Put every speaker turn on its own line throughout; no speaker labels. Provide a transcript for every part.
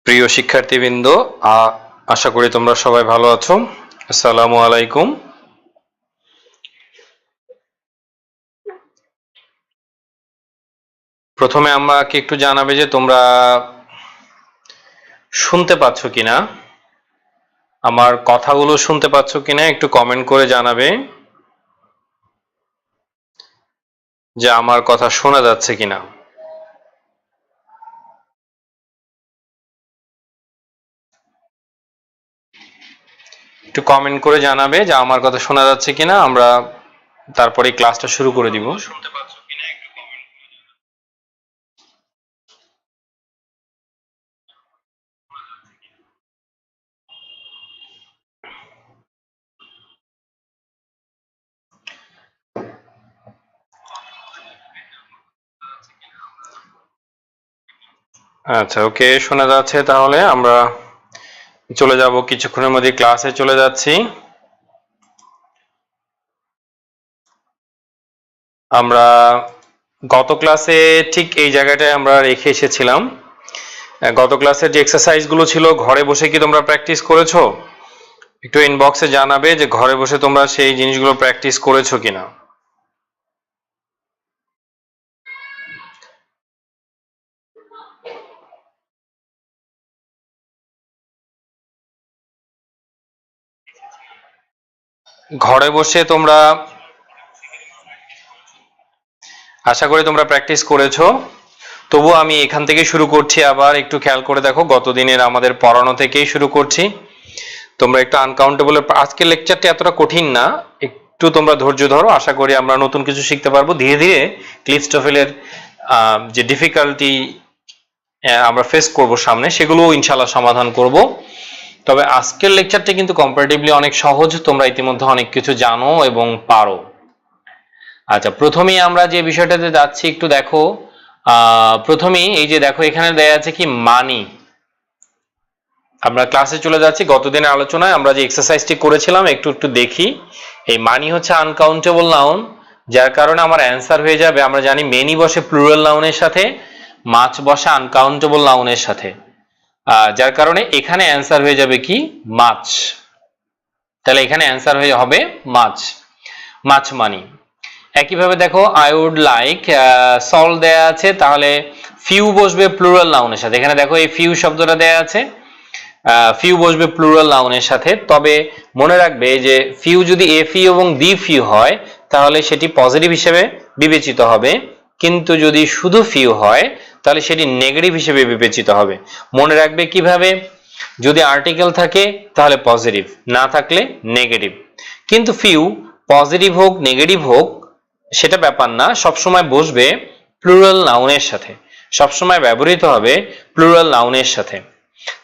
প্রিয় শিক্ষার্থীবৃন্দ, আশা করি তোমরা সবাই ভালো আছো। আসসালামু আলাইকুম। প্রথমে আমাকে একটু জানাবে যে তোমরা শুনতে পাচ্ছ কিনা, আমার কথাগুলো শুনতে পাচ্ছ কিনা একটু কমেন্ট করে জানাবে যে আমার কথা শোনা যাচ্ছে কিনা। একটু কমেন্ট করে জানাবে যে আমার কথা শোনা যাচ্ছে কিনা, আমরা তারপরে ক্লাসটা শুরু করে দিব। শুনতে পাচ্ছ কিনা একটু কমেন্ট করে জানাবে। আচ্ছা, ওকে, শোনা যাচ্ছে। তাহলে আমরা চলে যাব, কিছুক্ষণের মধ্যে ক্লাসে চলে যাচ্ছি। আমরা গত ক্লাসে ঠিক এই জায়গাটায় আমরা রেখে এসেছিলাম। গত ক্লাসের যে এক্সারসাইজগুলো ছিল, ঘরে বসে কি তোমরা প্র্যাকটিস করেছো? একটু ইনবক্সে জানাবে যে ঘরে বসে তোমরা সেই জিনিসগুলো প্র্যাকটিস করেছো কিনা। ঘরে বসে তোমরা আশা করি তোমরা প্র্যাকটিস করেছো। তবু আমি এখান থেকে শুরু করছি। আবার একটু খেয়াল করে দেখো, গতদিনের আমাদের পড়ানো থেকেই শুরু করছি। তোমরা একটু আনকাউন্টেবল, আজকের লেকচারটা এতটা কঠিন না, একটু তোমরা ধৈর্য ধরো। আশা করি আমরা নতুন কিছু শিখতে পারবো। ধীরে ধীরে ক্লিস্টোফেলের যে ডিফিকাল্টি আমরা ফেস করব সামনে, সেগুলো ইনশাআল্লাহ সমাধান করব। তবে আজকের লেকচারটা কিন্তু কম্পারেটিভলি অনেক সহজ, তোমরা ইতিমধ্যে অনেক কিছু জানো এবং পারো। আচ্ছা, প্রথমেই আমরা যে বিষয়টাতে যাচ্ছি একটু দেখো। প্রথমেই এই যে দেখো, এখানে দেয়া আছে কি মানি। আমরা ক্লাসে চলে যাচ্ছি। গতদিনের আলোচনায় আমরা যে এক্সারসাইজটি করেছিলাম একটু একটু দেখি। এই মানি হচ্ছে আনকাউন্টেবল নাউন, যার কারণে আমার অ্যান্সার হয়ে যাবে, আমরা জানি মেনি বসে প্লুরাল নাউনের সাথে, মাছ বসে আনকাউন্টেবল নাউনের সাথে, যার কারণে এখানে অ্যান্সার হয়ে যাবে কি মাছ। তাহলে এখানে অ্যান্সার হয়ে হবে মাছ, মাছ মানি। একইভাবে দেখো, আই উড লাইক, সল দেয়া আছে, তাহলে ফিউ বসবে প্লুরাল নাউনের সাথে। এখানে দেখো এই ফিউ শব্দটা দেয়া আছে, ফিউ বসবে প্লুরাল নাউনের সাথে। তবে মনে রাখবে যে ফিউ যদি এ ফিউ এবং দি ফিউ হয় তাহলে সেটি পজিটিভ হিসেবে বিবেচিত হবে, কিন্তু যদি শুধু ফিউ হয় তাহলে সেটি নেগেটিভ হিসেবে বিবেচিত হবে। মনে রাখবে কিভাবে, যদি আর্টিকেল থাকে তাহলে পজিটিভ, না থাকলে নেগেটিভ। কিন্তু ফিউ পজিটিভ হোক নেগেটিভ হোক সেটা ব্যাপার না, সবসময় বসবে প্লুরাল নাউনের সাথে, সবসময় ব্যবহৃত হবে প্লুরাল নাউনের সাথে।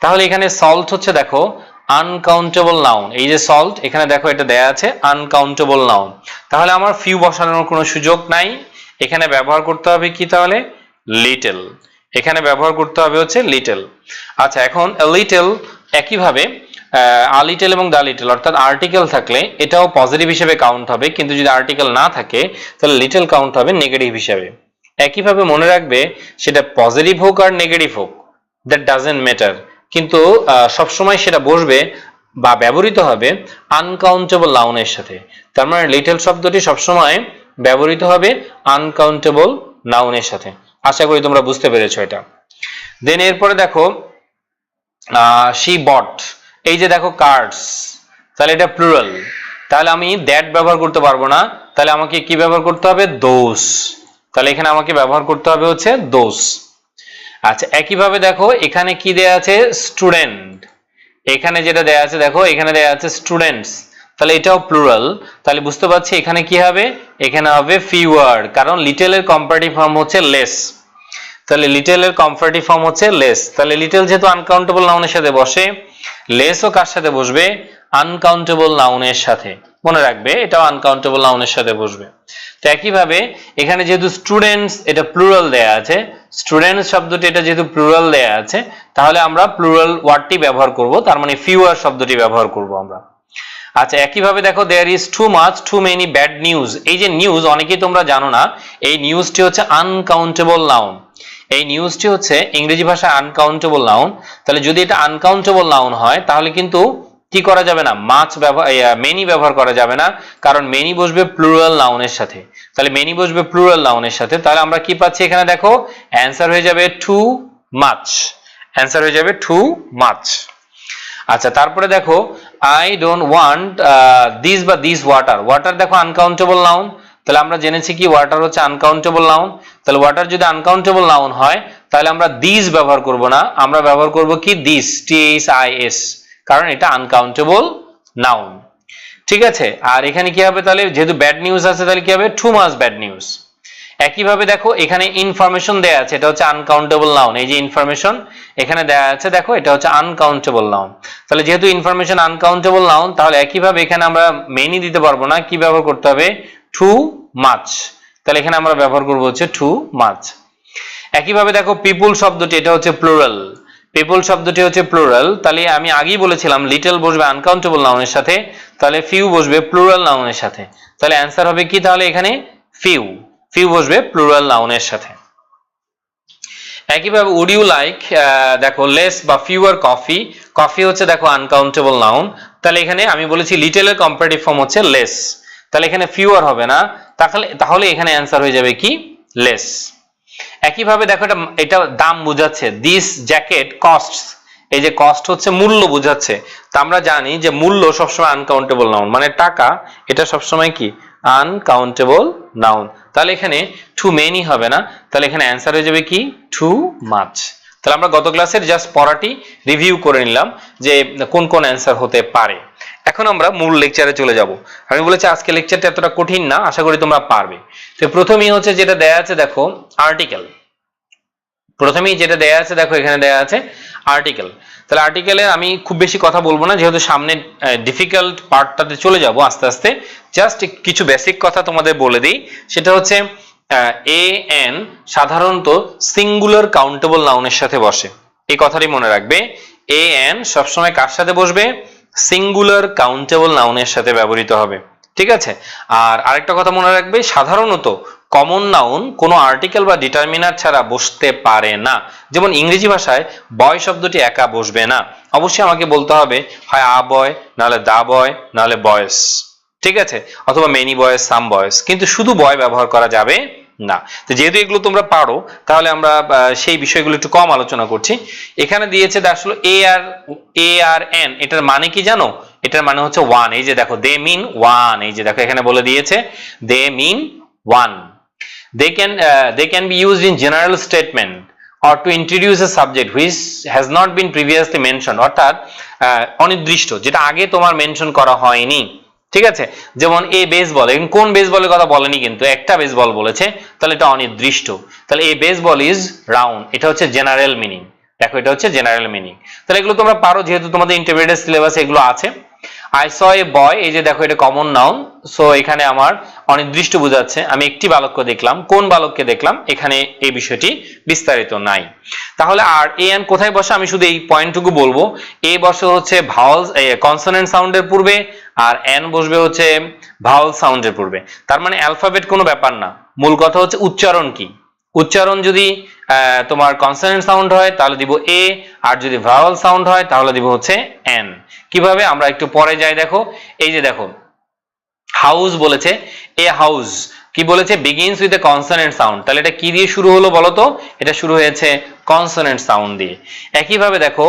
তাহলে এখানে সল্ট হচ্ছে দেখো আনকাউন্টেবল নাউন। এই যে সল্ট, এখানে দেখো এটা দেয়া আছে আনকাউন্টেবল নাউন। তাহলে আমার ফিউ বসানোর কোনো সুযোগ নাই। এখানে ব্যবহার করতে হবে কি তাহলে? লিটল। এখানে ব্যবহার করতে হবে হচ্ছে লিটল। আচ্ছা, এখন লিটল একইভাবে আ লিটল এবং দা লিটল, অর্থাৎ আর্টিকেল থাকলে এটাও পজিটিভ হিসেবে কাউন্ট হবে, কিন্তু যদি আর্টিকেল না থাকে তাহলে লিটল কাউন্ট হবে নেগেটিভ হিসেবে। একইভাবে মনে রাখবে, সেটা পজিটিভ হোক আর নেগেটিভ হোক, দ্যাট ডাজেন্ট ম্যাটার, কিন্তু সবসময় সেটা বসবে বা ব্যবহৃত হবে আনকাউন্টেবল নাউনের সাথে। তার মানে লিটল শব্দটি সবসময় ব্যবহৃত হবে আনকাউন্টেবল নাউনের সাথে। আশা করি তোমরা বুঝতে পেরেছো এটা। দেন এরপরে দেখো, শি বট, এই যে দেখো কার্ডস, তাহলে এটা প্লুরাল, তাহলে আমি দ্যাট ব্যবহার করতে পারবো না, তাহলে আমাকে কি ব্যবহার করতে হবে? দোস। তাহলে এখানে আমাকে ব্যবহার করতে হবে হচ্ছে দোস। আচ্ছা, একইভাবে দেখো এখানে কি দেয়া আছে? স্টুডেন্ট। এখানে যেটা দেয়া আছে দেখো, এখানে দেয়া আছে স্টুডেন্টস, তাহলে এটাও প্লুরাল। তাহলে বুঝতে পারছি এখানে কি হবে? এখানে হবে ফিউয়ার, কারণ লিটলের কম্পারেটিভ ফর্ম হচ্ছে লেস। তাহলে লিটলের কম্পারেটিভ ফর্ম হচ্ছে লেস। তাহলে লিটল যেহেতু আনকাউন্টেবল নাউনের সাথে বসে, লেসও কার সাথে বসবে? আনকাউন্টেবল নাউনের সাথে। মনে রাখবে এটাও আনকাউন্টেবল নাউনের সাথে বসবে। তো একইভাবে এখানে যেহেতু স্টুডেন্টস এটা প্লুরাল দেয়া আছে, স্টুডেন্টস শব্দটি এটা যেহেতু প্লুরাল দেয়া আছে, তাহলে আমরা প্লুরাল ওয়ার্ডটি ব্যবহার করব, তার মানে ফিউয়ার শব্দটি ব্যবহার করব আমরা। আচ্ছা, একইভাবে দেখো, there is too much too many bad news. এই যে নিউজ, অনেকেই তোমরা জানো না, এই নিউজটি হচ্ছে আনকাউন্টেবল নাউন। এই নিউজটি হচ্ছে ইংরেজি ভাষায় আনকাউন্টেবল নাউন। তাহলে যদি এটা আনকাউন্টেবল নাউন হয় তাহলে কিন্তু কি করা যাবে না, মাছ ব্যবহার মেনি ব্যবহার করা যাবে না, কারণ মেনি বসবে প্লুরাল নাউনের সাথে। তাহলে মেনি বসবে প্লুরাল নাউনের সাথে, তাহলে আমরা কি পাচ্ছি এখানে দেখো অ্যান্সার হয়ে যাবে টু মাচ, অ্যান্সার হয়ে যাবে টু মাচ। আচ্ছা তারপরে দেখো আই ডোন্ট ওয়ান্ট দিস বা দিস ওয়াটার, ওয়াটার দেখো আনকাউন্টেবল নাউন, তাহলে আমরা জেনেছি কি ওয়াটার হচ্ছে আনকাউন্টেবল নাউন। তাহলে ওয়াটার যদি আনকাউন্টেবল নাউন হয় তাহলে আমরা দিস ব্যবহার করব না, আমরা ব্যবহার করব কি দিস, THIS, কারণ এটা আনকাউন্টেবল নাউন। ঠিক আছে, আর এখানে কি হবে তাহলে, যেহেতু ব্যাড নিউজ আছে তাহলে কি হবে টু মাচ ব্যাড নিউজ। একইভাবে দেখো এখানে ইনফরমেশন দেয়া আছে, এটা হচ্ছে আনকাউন্টেবল নাউন, এই যে ইনফরমেশন এখানে দেয়া আছে দেখো এটা হচ্ছে আনকাউন্টেবল নাউন। তাহলে যেহেতু ইনফরমেশন আনকাউন্টেবল নাউন তাহলে একইভাবে এখানে আমরা মেনি দিতে পারবো না, কি ব্যবহার করতে হবে, টু মাচ। তাহলে এখানে আমরা ব্যবহার করবো হচ্ছে টু মাচ। একইভাবে দেখো পিপুল শব্দটি এটা হচ্ছে প্লুরাল, পিপল শব্দটি হচ্ছে প্লুরাল, তাহলে আমি আগেই বলেছিলাম লিটল বসবে আনকাউন্টেবল নাউনের সাথে, তাহলে ফিউ বসবে প্লুরাল নাউনের সাথে। তাহলে অ্যান্সার হবে কি তাহলে এখানে ফিউ, ফিউ বসবে প্লুরাল নাউনের সাথে। একইভাবে উড ইউ লাইক দেখো লেস বা ফিউয়ার কফি, কফি হচ্ছে দেখো আনকাউন্টেবল নাউন, তাহলে এখানে আমি বলেছি লিটলের কম্পারেটিভ ফর্ম হচ্ছে লেস, তাহলে এখানে ফিউয়ার হবে না, তাহলে এখানে অ্যান্সার হয়ে যাবে কি লেস। একইভাবে দেখো এটা দাম বোঝাচ্ছে, দিস জ্যাকেট কস্টস, এই যে কস্ট হচ্ছে মূল্য বোঝাচ্ছে, তা আমরা জানি যে মূল্য সবসময় আনকাউন্টেবল নাউন, মানে টাকা এটা সবসময় কি আনকাউন্টেবল নাউন। তাহলে এখানে টু মেনি হবে না, তাহলে এখানে অ্যান্সার হয়ে যাবে কি টু মাচ। তাহলে আমরা গত ক্লাসের জাস্ট পড়াটি রিভিউ করে নিলাম যে কোন কোন অ্যান্সার হতে পারে। এখন আমরা মূল লেকচারে চলে যাব। আমি বলেছি আজকে লেকচারটা এতটা কঠিন না, আশা করি তোমরা পারবে। তো প্রথমেই হচ্ছে যেটা দেয়া আছে দেখো আর্টিকেল, প্রথমেই যেটা দেয়া আছে দেখো এখানে দেয়া আছে আর্টিকেল। তাহলে আর্টিকেলে আমি খুব বেশি কথা বলবো না, যেহেতু সামনে ডিফিকাল্ট পার্টটাতে চলে যাব আস্তে আস্তে, জাস্ট কিছু বেসিক কথা তোমাদের বলে দিই। সেটা হচ্ছে এ এন সাধারণত সিঙ্গুলার কাউন্টেবল নাউনের সাথে বসে, এই কথাটি মনে রাখবে। এ এন সবসময় কার সাথে বসবে, সিঙ্গুলার কাউন্টেবল নাউনের সাথে ব্যবহৃত হবে, ঠিক আছে। আর আরেকটা কথা মনে রাখবে, সাধারণত কমন নাউন কোনো আর্টিকেল বা ডিটারমিনার ছাড়া বসতে পারে না। যেমন ইংরেজি ভাষায় বয় শব্দটি একা বসবে না, অবশ্যই আমাকে বলতে হবে হয় আ বয়, নাহলে দা বয়, নাহলে বয়েস, ঠিক আছে, অথবা মেনি বয়েস, সাম বয়েস, কিন্তু শুধু বয় ব্যবহার করা যাবে না। তো যেহেতু এগুলো তোমরা পারো তাহলে আমরা সেই বিষয়গুলো একটু কম আলোচনা করছি। এখানে দিয়েছে আসলে এ আর এন, এটার মানে কি জানো, এটার মানে হচ্ছে ওয়ান। এই যে দেখো দে মিন ওয়ান, এই যে দেখো এখানে বলে দিয়েছে they mean one. They can be used in general statement or to introduce a subject which has not been previously mentioned, অর্থাৎ অনির্দিষ্ট, যেটা আগে তোমার মেনশন করা হয়নি, ঠিক আছে। যেমন এ বেসবল, কোন বেসবলের কথা বলেনি, কিন্তু একটা বেসবল বলেছে, তাহলে এটা অনির্দিষ্ট। তাহলে এ বেসবল ইজ রাউন্ড, এটা হচ্ছে জেনারেল মিনিং, দেখো এটা হচ্ছে জেনারেল মিনিং। তাহলে এগুলো তোমরা পারো, যেহেতু তোমাদের ইন্টারমিডিয়েট সিলেবাসে এগুলো আছে। I saw a boy, এই যে দেখো এটা কমন নাউন, সো এখানে আমার অনির্দিষ্ট বোঝাচ্ছে, আমি একটি বালককে দেখলাম, কোন বালককে দেখলাম এখানে এই বিষয়টি বিস্তারিত নাই। তাহলে আর এ এন কোথায় বসে, আমি শুধু এই পয়েন্টটুকু বলবো। এ বসে হচ্ছে ভাওয়ালস কনসোনেন্ট সাউন্ডের পূর্বে, আর এন বসবে হচ্ছে ভাওয়াল সাউন্ডের পূর্বে। তার মানে অ্যালফাবেট কোনো ব্যাপার না, মূল কথা হচ্ছে উচ্চারণ কি। উচ্চারণ যদি তোমার কনসোনেন্ট সাউন্ড হয় তাহলে দিব এ, আর যদি ভাওয়াল সাউন্ড হয় তাহলে দিব হচ্ছে এন। কিভাবে, আমরা একটু পরে যাই। দেখো এই যে দেখো হাউস বলেছে, এ হাউস কি বলেছে, begins with a consonant sound, তাহলে এটা কি দিয়ে শুরু হলো বলো তো, এটা শুরু হয়েছে কনসোনেন্ট সাউন্ড দিয়ে। একইভাবে দেখো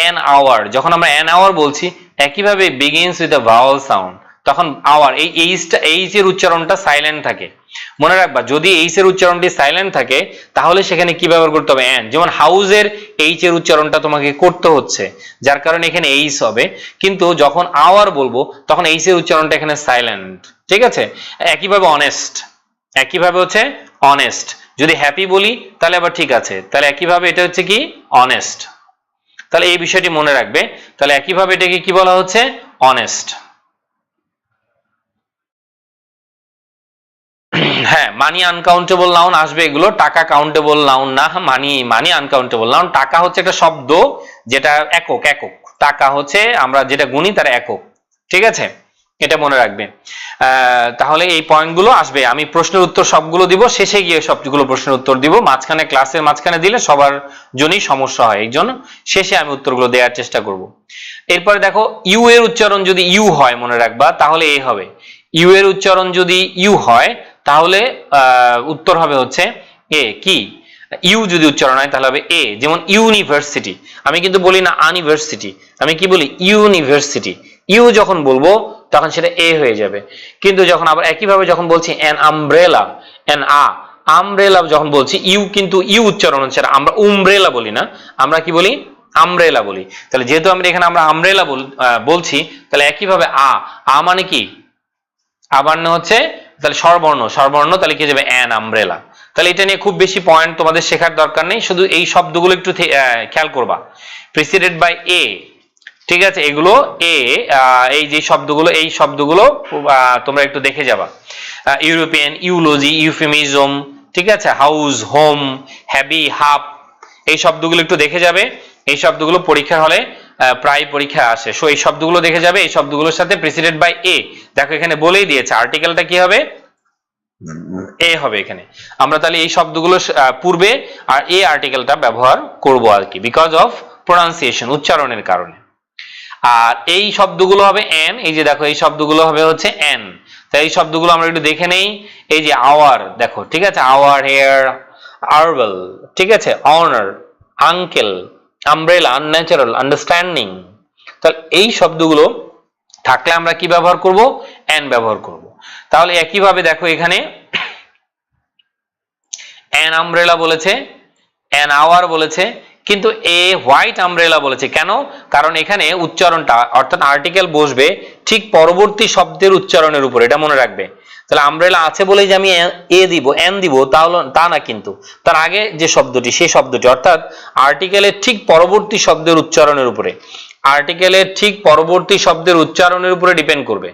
এন আওয়ার, যখন আমরা এন আওয়ার বলছি একইভাবে begins with a Bhawal sound, তখন আওয়ার এই এইচ এর উচ্চারণটা সাইলেন্ট থাকে। মনে রাখবা যদি এইচ এর উচ্চারণটি সাইলেন্ট থাকে তাহলে সেখানে কি ব্যবহার করতে হবে, এন। যেমন হাউসের এইচ এর উচ্চারণটা তোমাকে করতে হচ্ছে, যার কারণে এখানে এইচ হবে, কিন্তু যখন আওয়ার বলবো তখন এইচ এর উচ্চারণটা এখানে সাইলেন্ট, ঠিক আছে। একইভাবে অনেস্ট, একইভাবে হচ্ছে অনেস্ট, যদি হ্যাপি বলি তাহলে আবার ঠিক আছে, তাহলে একইভাবে এটা হচ্ছে কি অনেস্ট। তাহলে এই বিষয়টি মনে রাখবে। তাহলে একইভাবে এটাকে কি বলা হচ্ছে, অনেস্ট। হ্যাঁ, মানি আনকাউন্টেবল নাউন আসবে এগুলো, টাকা কাউন্টেবল নাউন না, মানি আনকাউন্টেবল নাউন। টাকা হচ্ছে একটা শব্দ যেটা একক, টাকা হচ্ছে আমরা যেটা গুনি তার একক, ঠিক আছে। এটা মনে রাখবে। তাহলে এই পয়েন্টগুলো আসবে, আমি প্রশ্নের উত্তর সবগুলো দিব, শেষে গিয়ে সবগুলো প্রশ্নের উত্তর দিব, মাঝখানে ক্লাসের মাঝখানে দিলে সবার জন্যই সমস্যা হয়, এই জন্য শেষে আমি উত্তরগুলো দেওয়ার চেষ্টা করব। এরপরে দেখো ইউ এর উচ্চারণ যদি ইউ হয় মনে রাখবা, তাহলে এ হবে। ইউ এর উচ্চারণ যদি ইউ হয় তাহলে উত্তর হবে হচ্ছে এ। কি ইউ যদি উচ্চারণ হয় তাহলে হবে এ, যেমন ইউনিভার্সিটি। আমি কিন্তু বলি না ইউনিভার্সিটি, আমি কি বলি ইউনিভার্সিটি। ইউ যখন বলবো তখন সেটা এ হয়ে যাবে। কিন্তু যখন আবার একইভাবে যখন বলছি অ্যান আমব্রেলা, অ্যান আমব্রেলা যখন বলছি ইউ কিন্তু ইউ উচ্চারণ হচ্ছে, আমরা উমব্রেলা বলি না, আমরা কি বলি আমব্রেলা বলি। তাহলে যেহেতু আমরা এখানে আমরা আমব্রেলা বলছি, তাহলে একইভাবে মানে কি আবার না হচ্ছে তাহলে স্বরবর্ণ, তাহলে কি যাবে অ্যান আমব্রেলা। তাহলে এটা নিয়ে খুব বেশি পয়েন্ট তোমাদের শেখার দরকার নেই, শুধু এই শব্দগুলো একটু খেয়াল করবা, প্রিসিডেড বাই এ। ঠিক আছে, এগুলো এ, এই যে শব্দগুলো, এই শব্দগুলো তোমরা একটু দেখে যাবা। ইউরোপিয়ান, ইউলজি, ইউফেমিজম, ঠিক আছে, হাউস, হোম, হ্যাবি, হাফ, এই শব্দগুলো একটু দেখে যাবে। এই শব্দগুলো পরীক্ষার হলে প্রায় পরীক্ষা আসে, সো এই শব্দগুলো দেখে যাবে। এই শব্দগুলোর সাথে প্রিসিডেড বাই এ, দেখো এখানে বলেই দিয়েছে আর্টিকেলটা কি হবে, এ হবে এখানে। আমরা তাহলে এই শব্দগুলো পূর্বে আর এ আর্টিকেলটা ব্যবহার করব আর কি, বিকজ অফ প্রোনাউন্সিয়েশন, উচ্চারণের কারণে। আর এই শব্দগুলো হবে এন, এই যে দেখো এই শব্দগুলো হবে হচ্ছে এন। তাই এই শব্দগুলো আমরা একটু দেখে নেই। এই যে আওয়ার, দেখো ঠিক আছে, আওয়ার, হেয়ার, আরবেল, ঠিক আছে, honour, uncle, umbrella, unnatural, understanding. তাহলে এই শব্দগুলো থাকলে আমরা কি ব্যবহার করব, এন ব্যবহার করব। তাহলে একইভাবে দেখো এখানে অ্যান আমব্রেলা বলেছে, অ্যান আওয়ার বলেছে, কিন্তু এ হোয়াইট আমব্রেলা বলেছে কেন? কারণ এখানে উচ্চারণটা অর্থাৎ আর্টিকেল বসবে ঠিক পরবর্তী শব্দের উচ্চারণের উপর, এটা মনে রাখবে। তাহলে আমব্রেলা আছে বলেই যে আমি এ দিব, এন দিব তাহলে তা না, কিন্তু তার আগে যে শব্দটি সেই শব্দটি অর্থাৎ আর্টিকেলের ঠিক পরবর্তী শব্দের উচ্চারণের উপরে, আর্টিকেলের ঠিক পরবর্তী শব্দের উচ্চারণের উপরে ডিপেন্ড করবে।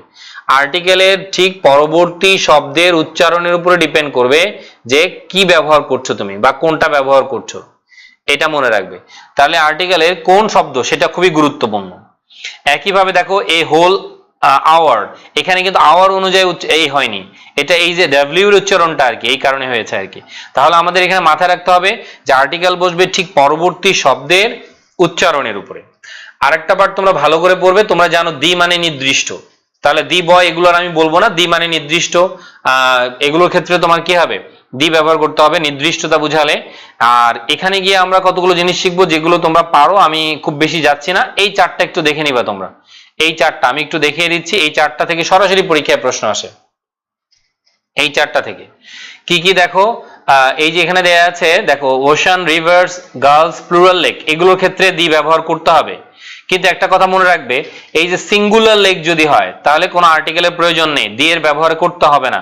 আর্টিকেলের ঠিক পরবর্তী শব্দের উচ্চারণের উপরে ডিপেন্ড করবে যে কি ব্যবহার করছো তুমি বা কোনটা ব্যবহার করছো, এটা মনে রাখবে। তাহলে আর্টিকেলের কোন শব্দ সেটা খুবই গুরুত্বপূর্ণ। একইভাবে দেখো এই হোল আওয়ার, এখানে কিন্তু আওয়ার অনুযায়ী এই হয়নি, এটা এই যে ডাব্লিউ এর উচ্চারণটা আর কি, এই কারণে হয়েছে আর কি। তাহলে আমাদের এখানে মাথায় রাখতে হবে যে আর্টিকেল বসবে ঠিক পরবর্তী শব্দের উচ্চারণের উপরে। আরেকটা পার্ট তোমরা ভালো করে পড়বে, তোমরা জানো দি মানে নির্দিষ্ট, তাহলে দি বয় এগুলোর আমি বলবো না, দি মানে নির্দিষ্ট। এগুলোর ক্ষেত্রে তোমার কি হবে, দি ব্যবহার করতে হবে নির্দিষ্টতা বুঝালে। আর এখানে গিয়ে আমরা কতগুলো জিনিস শিখবো যেগুলো তোমরা পারো, আমি খুব বেশি যাচ্ছি না, এই চারটা একটু দেখে নিবা তোমরা। এই চারটা আমি একটু দেখিয়ে দিচ্ছি, এই চারটা থেকে সরাসরি পরীক্ষায় প্রশ্ন আসে। এই চারটা থেকে কি কি দেখো, এই যে এখানে দেয়া আছে দেখো, ocean, rivers, girls, plural lake, এগুলোর ক্ষেত্রে দি ব্যবহার করতে হবে। কিন্তু একটা কথা মনে রাখবে, এই যে সিঙ্গুলার লেক যদি হয় তাহলে কোনো আর্টিকেলের প্রয়োজন নেই, দি এর ব্যবহার করতে হবে না।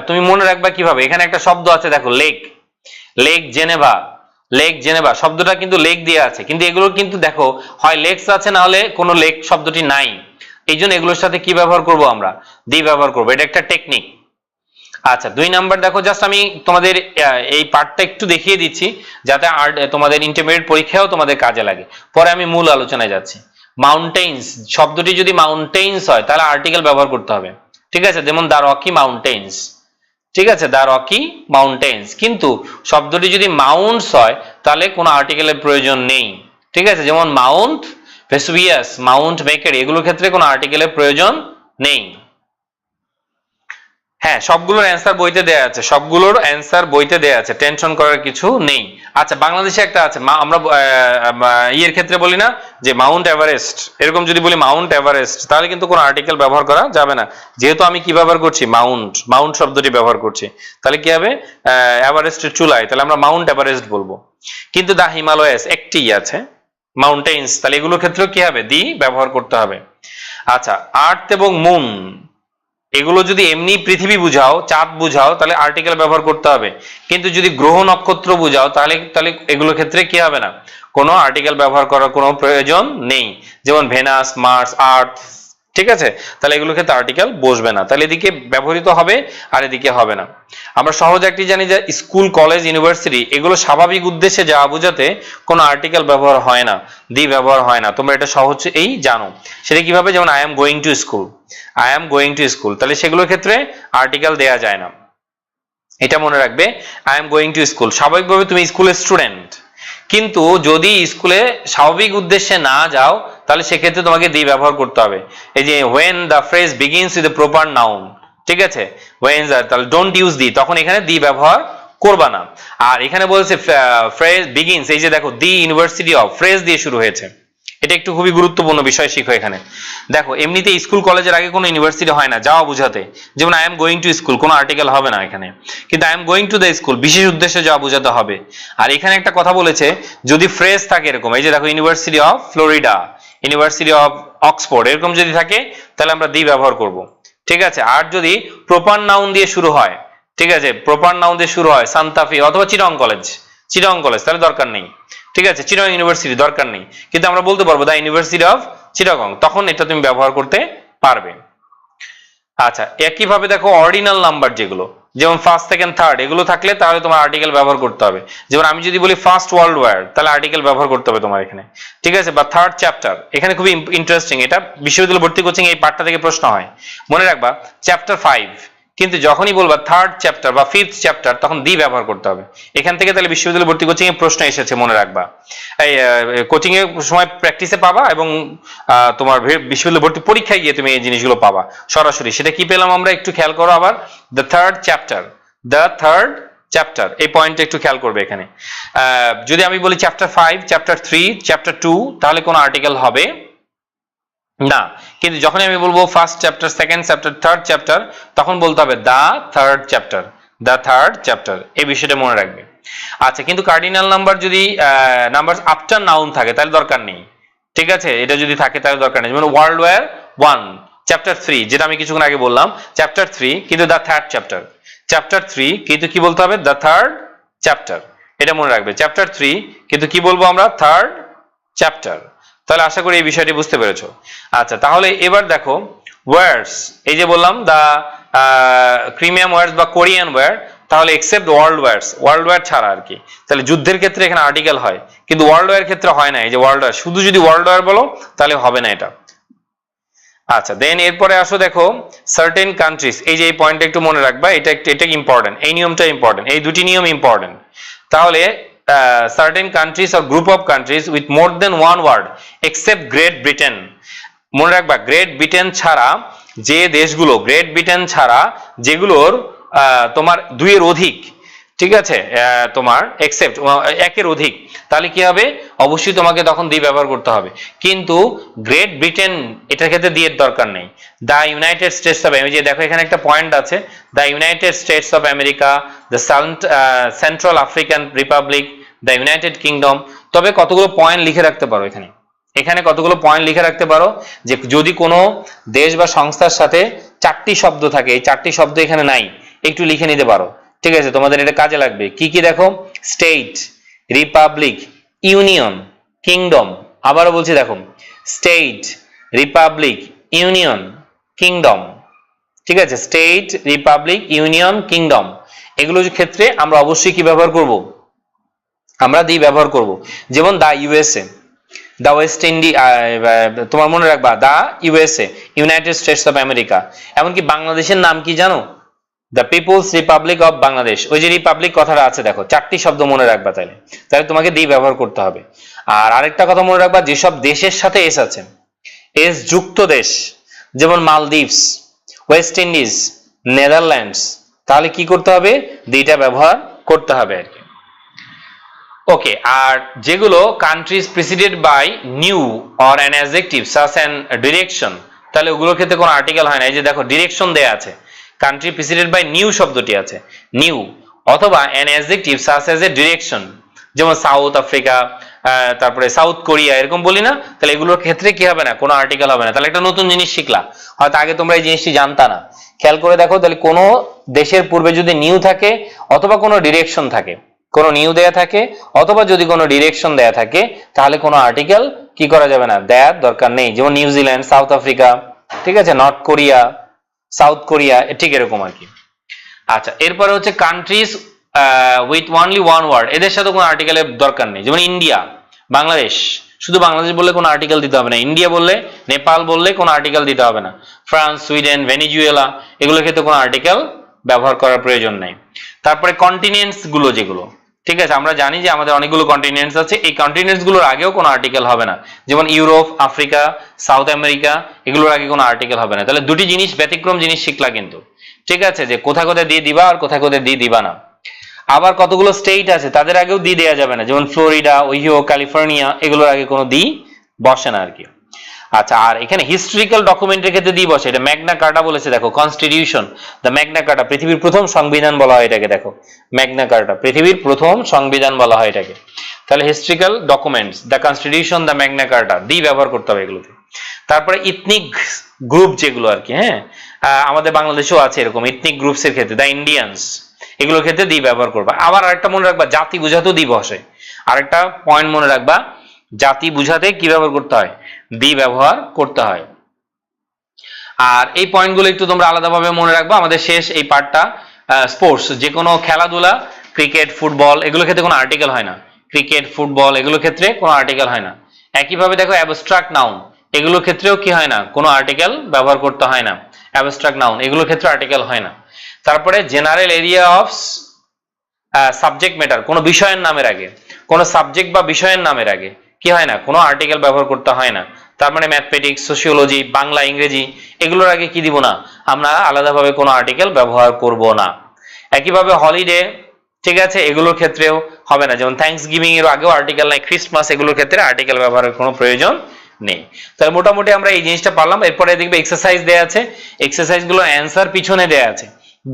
তুমি মনে রাখবা কিভাবে, এখানে একটা শব্দ আছে দেখো lake, lake Geneva, lake Geneva শব্দটা কিন্তু লেক দিয়ে আছে, কিন্তু এগুলো কিন্তু দেখো হয় লেকস আছে না হলে কোনো লেক শব্দটি নাই, এই জন্য এগুলোর সাথে কি ব্যবহার করব আমরা, দি ব্যবহার করবো, এটা একটা টেকনিক। আচ্ছা 2 নাম্বার দেখো, জাস্ট আমি তোমাদের এই পার্টটা একটু দেখিয়ে দিচ্ছি যাতে তোমাদের ইন্টারমিডিয়েট পরীক্ষায়ও তোমাদের কাজে লাগে, পরে আমি মূল আলোচনায় যাচ্ছি। মাউন্টেইনস শব্দটি যদি মাউন্টেইনস হয় তাহলে আর্টিকেল ব্যবহার করতে হবে, ঠিক আছে, যেমন দা রকি মাউন্টেইনস, ঠিক আছে, দা রকি মাউন্টেইনস। কিন্তু শব্দটি যদি মাউন্টস হয় তাহলে কোনো আর্টিকেলের প্রয়োজন নেই, ঠিক আছে, যেমন মাউন্ট ভেসুভিয়াস, মাউন্ট মেকারি, এগুলোর ক্ষেত্রে কোনো আর্টিকেলের প্রয়োজন নেই। হ্যাঁ, সবগুলোর অ্যান্সার বইতে দেয়া আছে, সবগুলোর অ্যান্সার বইতে দেয়া আছে, টেনশন করার কিছু নেই। আচ্ছা বাংলাদেশে একটা আছে, আমরা ইয়ের ক্ষেত্রে বলি না যে মাউন্ট এভারেস্ট, এরকম যদি বলি মাউন্ট এভারেস্ট তাহলে কিন্তু কোনো আর্টিকেল ব্যবহার করা যাবে না, যেহেতু আমি কি ব্যবহার করছি, মাউন্ট, মাউন্ট শব্দটি ব্যবহার করছি, তাহলে কি হবে, এভারেস্টের চূড়ায়, তাহলে আমরা মাউন্ট এভারেস্ট বলবো। কিন্তু দা হিমালয়াস একটি আছে, মাউন্টেইনস, তাহলে এগুলোর ক্ষেত্রেও কি হবে, দি ব্যবহার করতে হবে। আচ্ছা আর্থ এবং মুন, এগুলো যদি এমনি পৃথিবী বুঝাও, চাঁদ বুঝাও তাহলে আর্টিকেল ব্যবহার করতে হবে, কিন্তু যদি গ্রহ নক্ষত্র বুঝাও তাহলে তাহলে এগুলোর ক্ষেত্রে কি হবে না, কোনো আর্টিকেল ব্যবহার করার কোনো প্রয়োজন নেই, যেমন ভেনাস, মার্স, আর্থ, ঠিক আছে, তাহলে এগুলোর ক্ষেত্রে আর্টিকেল বসবে না, তাহলে এদিকে ব্যবহৃত হবে আর এদিকে হবে না। আমরা সহজ একটি জানি যে স্কুল, কলেজ, ইউনিভার্সিটি এগুলো স্বাভাবিক উদ্দেশ্যে যাওয়া বোঝাতে কোনো আর্টিকেল ব্যবহার হয় না, দি ব্যবহার হয় না। তোমরা এটা সহজ এই জানো। সেটা কিভাবে? যেমন I am going to school, I am going to school, তাহলে সেগুলোর ক্ষেত্রে আর্টিকেল দেয়া যায় না। এটা মনে রাখবে, I am going to school, স্বাভাবিকভাবে তুমি স্কুলের স্টুডেন্ট, কিন্তু যদি স্কুলে স্বাভাবিক উদ্দেশ্যে না যাও তাহলে সেক্ষেত্রে তোমাকে দি ব্যবহার করতে হবে। এই যে when the phrase begins with a proper noun, ঠিক আছে, when তাহলে ডোন্ট ইউজ দি, তখন এখানে দি ব্যবহার করবা না। আর এখানে বলছে phrase begins, এই যে দেখো দি ইউনিভার্সিটি অফ, ফ্রেজ দিয়ে শুরু হয়েছে, এটা একটু খুবই গুরুত্বপূর্ণ বিষয় শিখো এখানে। দেখো এমনিতে স্কুল কলেজের আগে কোনো ইউনিভার্সিটি হয় না যাওয়া বোঝাতে, যেমন I am going to school কোনো আর্টিকেল হবে না এখানে, কিন্তু I am going to the school বিশেষ উদ্দেশ্যে যাওয়া বোঝাতে হবে। আর এখানে একটা কথা বলেছে, যদি ফ্রেজ থাকে এরকম, এই যে দেখো university of Florida, university of Oxford, এরকম যদি থাকে তাহলে আমরা দি ব্যবহার করব, ঠিক আছে। আর যদি প্রপার নাউন দিয়ে শুরু হয়, ঠিক আছে, প্রপার নাউন দিয়ে শুরু হয়, সান্তাফি অথবা চিটং কলেজ, চিটং কলেজ, তাহলে দরকার নেই, ঠিক আছে, চিটং ইউনিভার্সিটি দরকার নেই, কিন্তু আমরা বলতে পারবো দা ইউনিভার্সিটি অফ চিটাগং, তখন এটা তুমি ব্যবহার করতে পারবে। আচ্ছা, একইভাবে দেখো অর্ডিনাল নাম্বার যেগুলো, যেমন ফার্স্ট, সেকেন্ড, থার্ড, এগুলো থাকলে তাহলে তোমার আর্টিকেল ব্যবহার করতে হবে। যেমন আমি যদি বলি ফার্স্ট ওয়ার্ল্ড ওয়ার, তাহলে আর্টিকেল ব্যবহার করতে হবে তোমার এখানে, ঠিক আছে, বা থার্ড চ্যাপ্টার, এখানে খুবই ইন্টারেস্টিং, এটা বিশ্ববিদ্যালয় ভর্তি কোচিং এই পার্টটা থেকে প্রশ্ন হয়, মনে রাখবা চ্যাপ্টার 5, কিন্তু যখনই বলবা থার্ড চ্যাপ্টার বা ফিফথ চ্যাপ্টার তখন দি ব্যবহার করতে হবে এখান থেকে, তাহলে বিশ্ববিদ্যালয় ভর্তি কোচিং এ প্রশ্ন এসেছে, মনে রাখবা। এই কোচিং এর সময় প্র্যাকটিসে পাবা এবং তোমার বিশ্ববিদ্যালয় ভর্তি পরীক্ষায় গিয়ে তুমি এই জিনিসগুলো পাবা সরাসরি। সেটা কি পেলাম আমরা, একটু খেয়াল করো আবার, the third chapter, the third chapter, এই পয়েন্টটা একটু খেয়াল করবে এখানে। যদি আমি বলি চ্যাপ্টার 5, চ্যাপ্টার 3, চ্যাপ্টার 2, তাহলে কোনো আর্টিকেল হবে না, কিন্তু যখন আমি বলবো first chapter, second chapter, third chapter, তখন বলতে হবে দা থার্ড চ্যাপ্টার, দা থার্ড চ্যাপ্টার, এই বিষয়টা মনে রাখবে। আচ্ছা, কিন্তু কার্ডিনাল নাম্বার যদি নাম্বার আফটার নাউন থাকে তাহলে দরকার নেই, ঠিক আছে, এটা যদি থাকে তাহলে দরকার নেই। যেমন ওয়ার্ল্ড ওয়ার 1, চ্যাপ্টার 3, যেটা আমি কিছুক্ষণ আগে বললাম চ্যাপ্টার 3, কিন্তু দা থার্ড চ্যাপ্টার, চ্যাপ্টার 3, কিন্তু কি বলতে হবে, দা থার্ড চ্যাপ্টার, এটা মনে রাখবে, চ্যাপ্টার 3, কিন্তু কি বলবো আমরা, থার্ড চ্যাপ্টার। তাহলে আশা করি এই বিষয়টি বুঝতে পেরেছো। আচ্ছা, তাহলে এবার দেখো ওয়ার্ডস, এই যে বললাম দা ক্রিমিয়াম ওয়ার্ডস বা কোরিয়ান ওয়ার, তাহলে এক্সেপ্ট ওয়ার্ল্ড ওয়ার্স, ওয়ার্ল্ড ওয়ার ছাড়া আর কি, তাহলে যুদ্ধের ক্ষেত্রে এখানে আর্টিকেল হয়, কিন্তু ওয়ার্ল্ড ওয়ার ক্ষেত্রে হয় না। এই যে ওয়ার্ল্ড ওয়ার, শুধু যদি ওয়ার্ল্ড ওয়ার বলো তাহলে হবে না এটা। আচ্ছা, দেন এরপরে আসো দেখো সার্টেন কান্ট্রিজ, এই যে এই পয়েন্টটা একটু মনে রাখবা, এটা ইম্পর্টেন্ট, এই নিয়মটা ইম্পর্টেন্ট, এই দুটি নিয়ম ইম্পর্টেন্ট। তাহলে certain countries or group of countries with more than one word except Great Britain, মনে রাখবা গ্রেট ব্রিটেন ছাড়া যে দেশগুলো, গ্রেট ব্রিটেন ছাড়া যেগুলোর তোমার 2 এর অধিক, ঠিক আছে, তোমার এক্সেপ্ট একের অধিক, তাহলে কি হবে, অবশ্যই তোমাকে তখন দি ব্যবহার করতে হবে। কিন্তু গ্রেট ব্রিটেন এটার ক্ষেত্রে দি এর দরকার নেই। দা ইউনাইটেড স্টেটস অফ, এই যে দেখো এখানে একটা পয়েন্ট আছে, the United States of America, the Central African Republic, the United Kingdom, তবে কতগুলো পয়েন্ট লিখে রাখতে পারো এখানে, এখানে কতগুলো পয়েন্ট লিখে রাখতে পারো যে যদি কোনো দেশ বা সংস্থার সাথে 4টি শব্দ থাকে, এই 4টি শব্দ এখানে নাই, একটু লিখে নিতে পারো, ঠিক আছে, তোমাদের এটা কাজে লাগবে। কি কি দেখো, স্টেট, রিপাবলিক, ইউনিয়ন, কিংডম, আবারও বলছি দেখো স্টেট, রিপাবলিক, ইউনিয়ন, কিংডম, ঠিক আছে, স্টেট, রিপাবলিক, ইউনিয়ন, কিংডম, এগুলোর ক্ষেত্রে আমরা অবশ্যই কি ব্যবহার করব, আমরা দি ব্যবহার করব। যেমন দা ইউএসএ, দা ওয়েস্ট ইন্ডি, তোমার মনে রাখবা the USA, United States of America. এমনকি বাংলাদেশের নাম কি জানো, the People's Republic of Bangladesh, ওই যে রিপাবলিক কথাটা আছে দেখো, 4টি শব্দ মনে রাখবা, তাহলে তোমাকে দি ব্যবহার করতে হবে। আর আরেকটা কথা মনে রাখবা, যেসব দেশের সাথে এস আছে, এস যুক্ত দেশ, যেমন মালদ্বীপস, ওয়েস্ট ইন্ডিজ, নেদারল্যান্ডস, তাহলে কি করতে হবে, দিটা ব্যবহার করতে হবে আর কি। ওকে, আর যেগুলো countries preceded by new or an adjective such an direction, তাহলে ওগুলোর ক্ষেত্রে কোনো আর্টিকেল হয় না। এই যে দেখো ডিরেকশন দেয়া আছে, কান্ট্রি প্রিসিডেড বাই নিউ শব্দটি আছে, নিউ, অথবা an adjective such as a direction, যেমন সাউথ আফ্রিকা, তারপরে সাউথ কোরিয়া, এরকম বলি না, তাহলে এগুলোর ক্ষেত্রে কি হবে না, কোনো আর্টিকেল হবে না। তাহলে একটা নতুন জিনিস শিখলা, হয়তো আগে তোমরা এই জিনিসটি জানতা না, খেয়াল করে দেখো, তাহলে কোনো দেশের পূর্বে যদি নিউ থাকে অথবা কোনো ডিরেকশন থাকে, কোনো নিউ দেয়া থাকে অথবা যদি কোনো ডিরেকশন দেয়া থাকে, তাহলে কোনো আর্টিকেল কি করা যাবে না, দেয়ার দরকার নেই। যেমন নিউজিল্যান্ড, সাউথ আফ্রিকা, ঠিক আছে, নর্থ কোরিয়া, সাউথ কোরিয়া, ঠিক এরকম আর কি। আচ্ছা, এরপরে হচ্ছে countries with only one word, এদের সাথে কোনো আর্টিকেলের দরকার নেই। যেমন ইন্ডিয়া, বাংলাদেশ, শুধু বাংলাদেশ বললে কোনো আর্টিকেল দিতে হবে না। ইন্ডিয়া বললে, নেপাল বললে কোনো আর্টিকেল দিতে হবে না। ফ্রান্স, সুইডেন, ভেনিজুয়েলা, এগুলোর ক্ষেত্রে কোনো আর্টিকেল ব্যবহার করার প্রয়োজন নেই। তারপরে কন্টিনেন্টস গুলো যেগুলো, ঠিক আছে, আমরা জানি যে আমাদের অনেকগুলো কন্টিনেন্টস আছে, এই কন্টিনেন্টস গুলোর আগেও কোনো আর্টিকেল হবে না। যেমন ইউরোপ, আফ্রিকা, সাউথ আমেরিকা, এগুলোর আগে কোনো আর্টিকেল হবে না। তাহলে দুটি জিনিস, ব্যতিক্রম জিনিস শিখলা কিন্তু, ঠিক আছে, যে কোথায় কোথায় দিয়ে দিবা আর কোথায় কোথায় দিয়ে দিবা না। আবার কতগুলো স্টেট আছে তাদের আগেও দি দেওয়া যাবে না, যেমন ফ্লোরিডা, ওহিও, ক্যালিফোর্নিয়া, এগুলোর আগে কোনো দি বসে না আর কি। আচ্ছা, আর এখানে হিস্টোরিক্যাল ডকুমেন্টের ক্ষেত্রে দি বসে, এটা ম্যাগনা কার্টা বলেছে, দেখো কনস্টিটিউশন, দ্য ম্যাগনা কার্টা, পৃথিবীর প্রথম সংবিধান বলা হয় এটাকে, দেখো ম্যাগনা কার্টা, পৃথিবীর প্রথম সংবিধান বলা হয় এটাকে। তাহলে historical documents, the constitution, the Magna Carta, the ব্যবহার করতে হবে এগুলোতে। তারপরে ইথনিক গ্রুপ যেগুলো আর কি, হ্যাঁ, আমাদের বাংলাদেশেও আছে এরকম ইথনিক গ্রুপসের ক্ষেত্রে, দ্য ইন্ডিয়ানস, এগুলোর ক্ষেত্রে দি ব্যবহার করবা। আবার আরেকটা মনে রাখবা, জাতি বুঝাতেও দি বসে, আরেকটা পয়েন্ট মনে রাখবা, জাতি বুঝাতে কি ব্যবহার করতে হয়, দি ব্যবহার করতে হয়। আর এই পয়েন্টগুলো একটু তোমরা আলাদাভাবে মনে রাখবা। আমাদের শেষ এই পার্টটা স্পোর্টস, যে কোনো খেলাধুলা, ক্রিকেট, ফুটবল, এগুলোর ক্ষেত্রে কোনো আর্টিকেল হয় না। ক্রিকেট, ফুটবল, এগুলোর ক্ষেত্রে কোনো আর্টিকেল হয় না। একইভাবে দেখো অ্যাবস্ট্রাক্ট নাউন, এগুলোর ক্ষেত্রেও কি হয় না, কোনো আর্টিকেল ব্যবহার করতে হয় না। অ্যাবস্ট্রাক্ট নাউন, এগুলোর ক্ষেত্রে আর্টিকেল হয় না। তারপরে general area of subject matter, কোনো বিষয়ের নামের আগে, কোনো সাবজেক্ট বা বিষয়ের নামের আগে কি হয় না, কোনো আর্টিকেল ব্যবহার করতে হয় না। তার মানে ম্যাথমেটিক্স, সোশিওলজি, বাংলা, ইংরেজি, এগুলোর আগে কি দিব না, আমরা আলাদাভাবে কোনো আর্টিকেল ব্যবহার করব না। একইভাবে হলিডে, ঠিক আছে, এগুলোর ক্ষেত্রেও হবে না। যেমন থ্যাঙ্কস গিভিং এর আগেও আর্টিকেল নাই, ক্রিসমাস, এগুলোর ক্ষেত্রে আর্টিকেল ব্যবহারের কোনো প্রয়োজন নেই। তাহলে মোটামুটি আমরা এই জিনিসটা পারলাম। এরপরে দেখবে এক্সারসাইজ দেয়া আছে, এক্সারসাইজ গুলো অ্যান্সার পিছনে দেয়া আছে,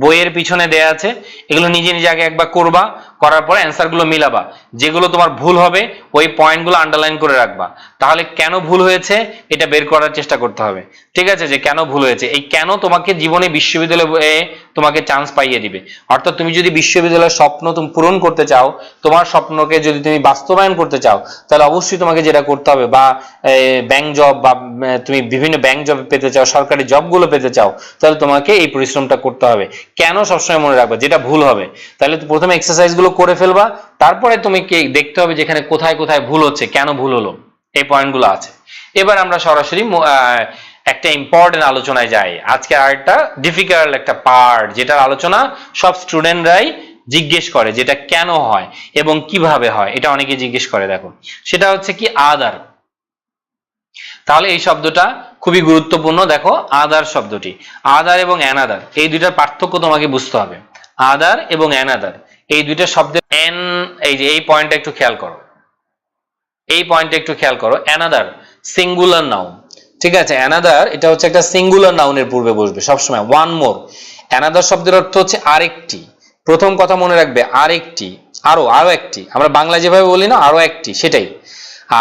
বইয়ের পিছনে দেয়া আছে, এগুলো নিজে নিজে আগে একবার করবা, করার পরে অ্যান্সার গুলো মিলাবা। যেগুলো তোমার ভুল হবে ওই পয়েন্টগুলো আন্ডারলাইন করে রাখবা। তাহলে কেন ভুল হয়েছে এটা বের করার চেষ্টা করতে হবে, ঠিক আছে, যে কেন ভুল হয়েছে। এই কেন তোমাকে জীবনে বিশ্ববিদ্যালয়ে তোমাকে চান্স পাইয়ে দিবে। অর্থাৎ তুমি যদি বিশ্ববিদ্যালয়ের স্বপ্ন তুমি পূরণ করতে চাও, তোমার স্বপ্নকে যদি তুমি বাস্তবায়ন করতে চাও, তাহলে অবশ্যই তোমাকে যেটা করতে হবে, বা ব্যাংক জব, বা তুমি বিভিন্ন ব্যাংক জব পেতে চাও, সরকারি জবগুলো পেতে চাও, তাহলে তোমাকে এই পরিশ্রমটা করতে হবে। কেন সবসময় মনে রাখবা, যেটা ভুল হবে। তাহলে প্রথমে এক্সারসাইজ গুলো করে ফেলবা, তারপরে তুমি দেখতে হবে যেখানে কোথায় কোথায় ভুল হচ্ছে, কেন ভুল হলো, এই পয়েন্টগুলো আছে। এবার আমরা সরাসরি একটা ইম্পর্টেন্ট আলোচনায় যাই। আজকে আরেকটা ডিফিকাল্ট একটা পার্ট, যেটার আলোচনা সব স্টুডেন্টরাই জিজ্ঞেস করে, যেটা কেন হয় এবং কিভাবে হয়, এটা অনেকে জিজ্ঞেস করে। দেখো, সেটা হচ্ছে কি আদার। তাহলে এই শব্দটা খুবই গুরুত্বপূর্ণ। দেখো, আদার শব্দটি, আদার এবং অ্যানাদার, এই দুইটার পার্থক্য তোমাকে বুঝতে হবে। আদার এবং অ্যানাদার, এই দুইটা শব্দের এন, এই যে এই পয়েন্টটা একটু খেয়াল করো, এই পয়েন্টটা একটু খেয়াল করো। অ্যানাদার সিঙ্গুলার নাউন, ঠিক আছে, অ্যানাদার এটা হচ্ছে একটা সিঙ্গুলার নাউনের পূর্বে বসবে সবসময়। ওয়ান মোর, অ্যানাদার শব্দের অর্থ হচ্ছে আরেকটি। প্রথম কথা মনে রাখবে, আরেকটি, আরো একটি, আমরা বাংলা যেভাবে বলি না, আরো একটি, সেটাই।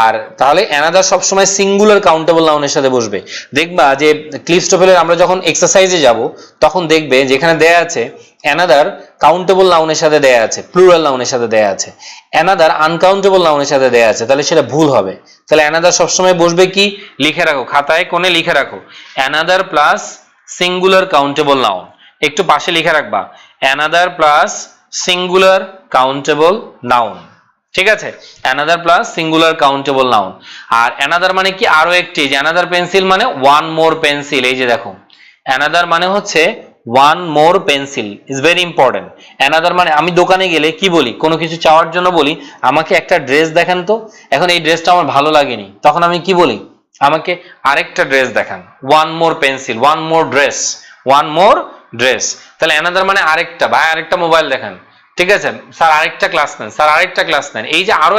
আর তাহলে অ্যানাদার সবসময় সিঙ্গুলার কাউন্টেবল নাউনের সাথে বসবে। দেখবা যে ক্লিফস্টোফেলের আমরা যখন এক্সারসাইজে যাব, তখন দেখবে যেখানে দেয়া আছে অ্যানাদার কাউন্টেবল নাউনের সাথে দেয়া আছে, প্লুরাল নাউনের সাথে দেয়া আছে, অ্যানাদার আনকাউন্টেবল নাউনের সাথে দেয়া আছে, তাহলে সেটা ভুল হবে। তাহলে অ্যানাদার সবসময় বসবে কি, লিখে রাখো, খাতায় কোণে লিখে রাখো, another plus singular countable noun. একটু পাশে লিখে রাখবা, another plus singular countable noun, ঠিক আছে, another plus singular countable noun. আর অ্যানাদার মানে কি, আরো একটি। যে অ্যানাদার পেন্সিল মানে ওয়ান মোর পেন্সিল, এই যে দেখো, অ্যানাদার মানে হচ্ছে one more pencil, is very important. Another মানে আমি দোকানে গেলে কি বলি, কোনো কিছু চাওয়ার জন্য বলি, আমাকে একটা ড্রেস দেখান তো, এখন এই ড্রেসটা আমার ভালো লাগেনি, তখন আমি কি বলি, আমাকে আরেকটা ড্রেস দেখান, one more pencil, one more dress, one more dress. তাহলে অ্যানাদার মানে আরেকটা, ভাই আরেকটা মোবাইল দেখান, ঠিক আছে, স্যার আরেকটা ক্লাস নেন, স্যার আরেকটা ক্লাস নেন, এই যে আরো